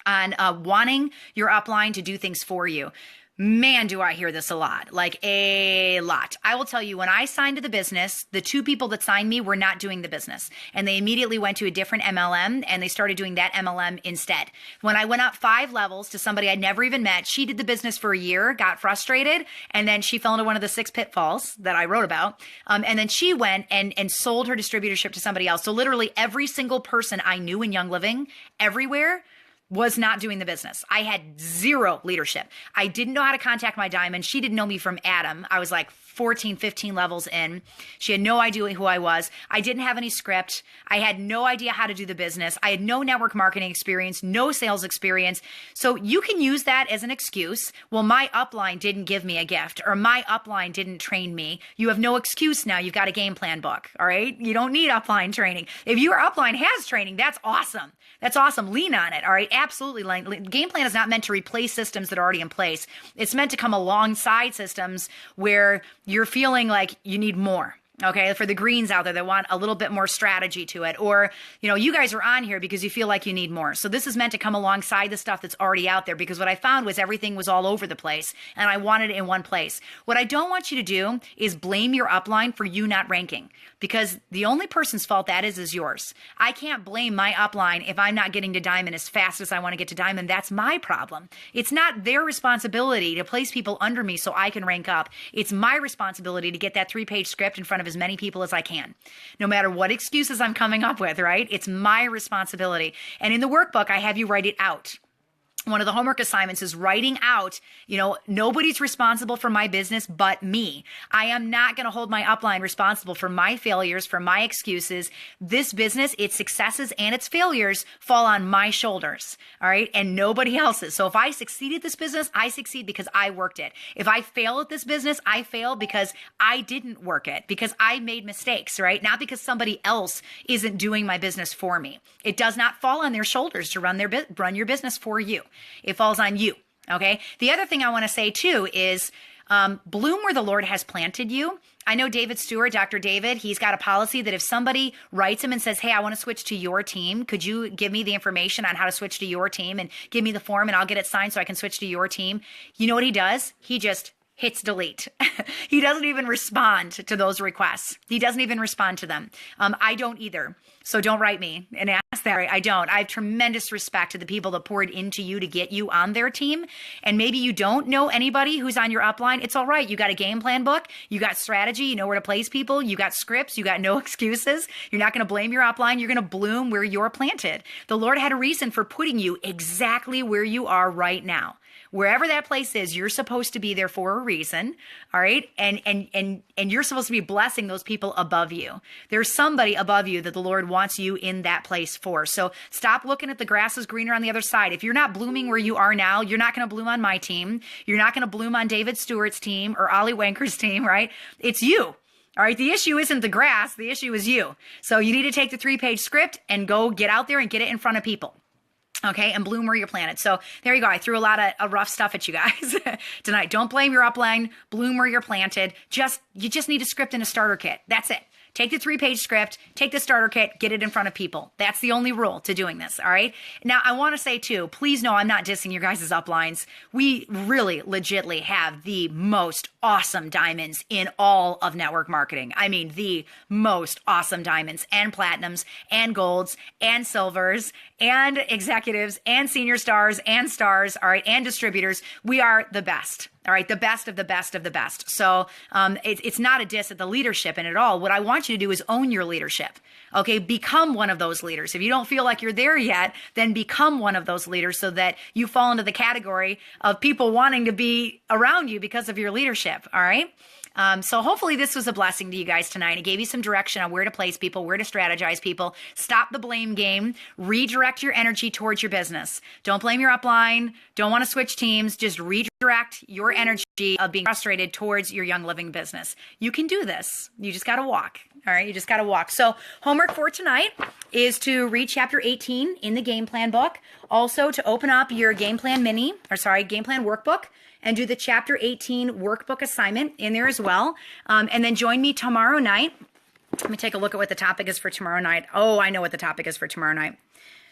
on wanting your upline to do things for you. Man, do I hear this a lot, like a lot. I will tell you, when I signed to the business, the 2 people that signed me were not doing the business, and they immediately went to a different MLM, and they started doing that MLM instead. When I went up 5 levels to somebody I'd never even met, she did the business for a year, got frustrated, and then she fell into one of the 6 pitfalls that I wrote about. And then she went and sold her distributorship to somebody else. So literally every single person I knew in Young Living, everywhere, was not doing the business. I had 0 leadership. I didn't know how to contact my diamond. She didn't know me from Adam. I was like 14, 15 levels in. She had no idea who I was. I didn't have any script. I had no idea how to do the business. I had no network marketing experience, no sales experience. So you can use that as an excuse. Well, my upline didn't give me a gift, or my upline didn't train me. You have no excuse now. You've got a game plan book, all right? You don't need upline training. If your upline has training, that's awesome. That's awesome. Lean on it, all right? Absolutely. Game plan is not meant to replace systems that are already in place. It's meant to come alongside systems where you're feeling like you need more. Okay, for the greens out there that want a little bit more strategy to it, or, you know, you guys are on here because you feel like you need more. So this is meant to come alongside the stuff that's already out there, because what I found was everything was all over the place and I wanted it in one place. What I don't want you to do is blame your upline for you not ranking, because the only person's fault that is yours. I can't blame my upline if I'm not getting to diamond as fast as I want to get to diamond. That's my problem. It's not their responsibility to place people under me so I can rank up. It's my responsibility to get that 3-page script in front of as many people as I can, no matter what excuses I'm coming up with, right? It's my responsibility. And in the workbook, I have you write it out. One of the homework assignments is writing out, you know, nobody's responsible for my business but me. I am not going to hold my upline responsible for my failures, for my excuses. This business, its successes and its failures fall on my shoulders, all right, and nobody else's. So if I succeed at this business, I succeed because I worked it. If I fail at this business, I fail because I didn't work it, because I made mistakes, right? Not because somebody else isn't doing my business for me. It does not fall on their shoulders to run your business for you. It falls on you. Okay. The other thing I want to say too is Bloom where the Lord has planted you. I know David Stewart, Dr. David, he's got a policy that if somebody writes him and says, hey, I want to switch to your team, could you give me the information on how to switch to your team and give me the form and I'll get it signed so I can switch to your team? You know what he does? He just hits delete. He doesn't even respond to those requests. He doesn't even respond to them. I don't either. So don't write me and ask that. I don't. I have tremendous respect to the people that poured into you to get you on their team. And maybe you don't know anybody who's on your upline. It's all right. You got a game plan book. You got strategy. You know where to place people. You got scripts. You got no excuses. You're not going to blame your upline. You're going to bloom where you're planted. The Lord had a reason for putting you exactly where you are right now. Wherever that place is, you're supposed to be there for a reason, all right? And you're supposed to be blessing those people above you. There's somebody above you that the Lord wants you in that place for. So stop looking at the grass is greener on the other side. If you're not blooming where you are now, you're not going to bloom on my team. You're not going to bloom on David Stewart's team or Ollie Wanker's team, right? It's you. All right, the issue isn't the grass. The issue is you. So you need to take the 3-page script and go get out there and get it in front of people. Okay, and bloom where you're planted. So there you go. I threw a lot of rough stuff at you guys tonight. Don't blame your upline. Bloom where you're planted. You just need a script and a starter kit. That's it. Take the 3-page script, take the starter kit, get it in front of people. That's the only rule to doing this, all right? Now, I want to say, too, please know I'm not dissing your guys' uplines. We really legitly have the most awesome diamonds in all of network marketing. I mean, the most awesome diamonds and platinums and golds and silvers and executives and senior stars, all right, and distributors. We are the best. All right, the best of the best of the best. So it's not a diss at the leadership in it all. What I want you to do is own your leadership. Okay, become one of those leaders. If you don't feel like you're there yet, then become one of those leaders so that you fall into the category of people wanting to be around you because of your leadership. All right. So hopefully this was a blessing to you guys tonight. It gave you some direction on where to place people, where to strategize people. Stop the blame game. Redirect your energy towards your business. Don't blame your upline. Don't want to switch teams. Just redirect your energy of being frustrated towards your Young Living business. You can do this. You just got to walk. All right. You just got to walk. So homework for tonight is to read chapter 18 in the Game Plan book. Also to open up your Game Plan Game Plan workbook, and do the chapter 18 workbook assignment in there as well. And then join me tomorrow night. Let me take a look at what the topic is for tomorrow night. Oh, I know what the topic is for tomorrow night.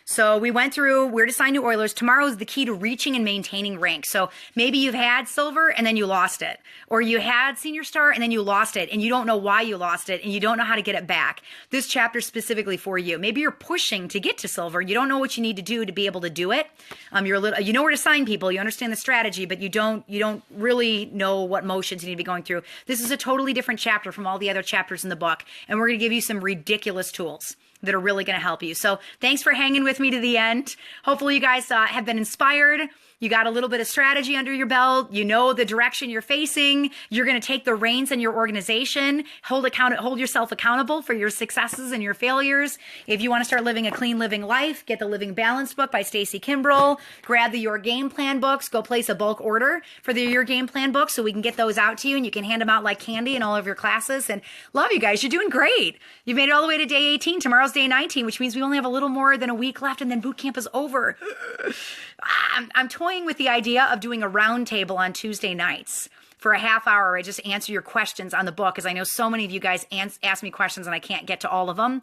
So we went through where to sign new Oilers. Tomorrow is the key to reaching and maintaining rank. So maybe you've had silver and then you lost it, or you had senior star and then you lost it and you don't know why you lost it and you don't know how to get it back. This chapter is specifically for you. Maybe you're pushing to get to silver. You don't know what you need to do to be able to do it. You know where to sign people. You understand the strategy, but you don't really know what motions you need to be going through. This is a totally different chapter from all the other chapters in the book. And we're going to give you some ridiculous tools that are really going to help you. So thanks for hanging with me to the end. Hopefully you guys have been inspired. You got a little bit of strategy under your belt. You know the direction you're facing. You're going to take the reins in your organization. Hold yourself accountable for your successes and your failures. If you want to start living a clean living life, get the Living Balanced book by Stacy Kimbrell. Grab the Your Game Plan books. Go place a bulk order for the Your Game Plan books so we can get those out to you and you can hand them out like candy in all of your classes. And love you guys. You're doing great. You've made it all the way to day 18. Tomorrow's day 19, which means we only have a little more than a week left and then boot camp is over. I'm toying with the idea of doing a round table on Tuesday nights for a half hour. I just answer your questions on the book because I know so many of you guys ask me questions and I can't get to all of them.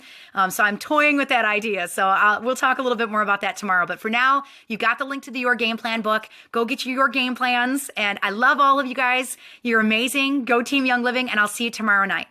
So I'm toying with that idea. So we'll talk a little bit more about that tomorrow. But for now, you got the link to the Your Game Plan book. Go get your game plans. And I love all of you guys. You're amazing. Go Team Young Living. And I'll see you tomorrow night.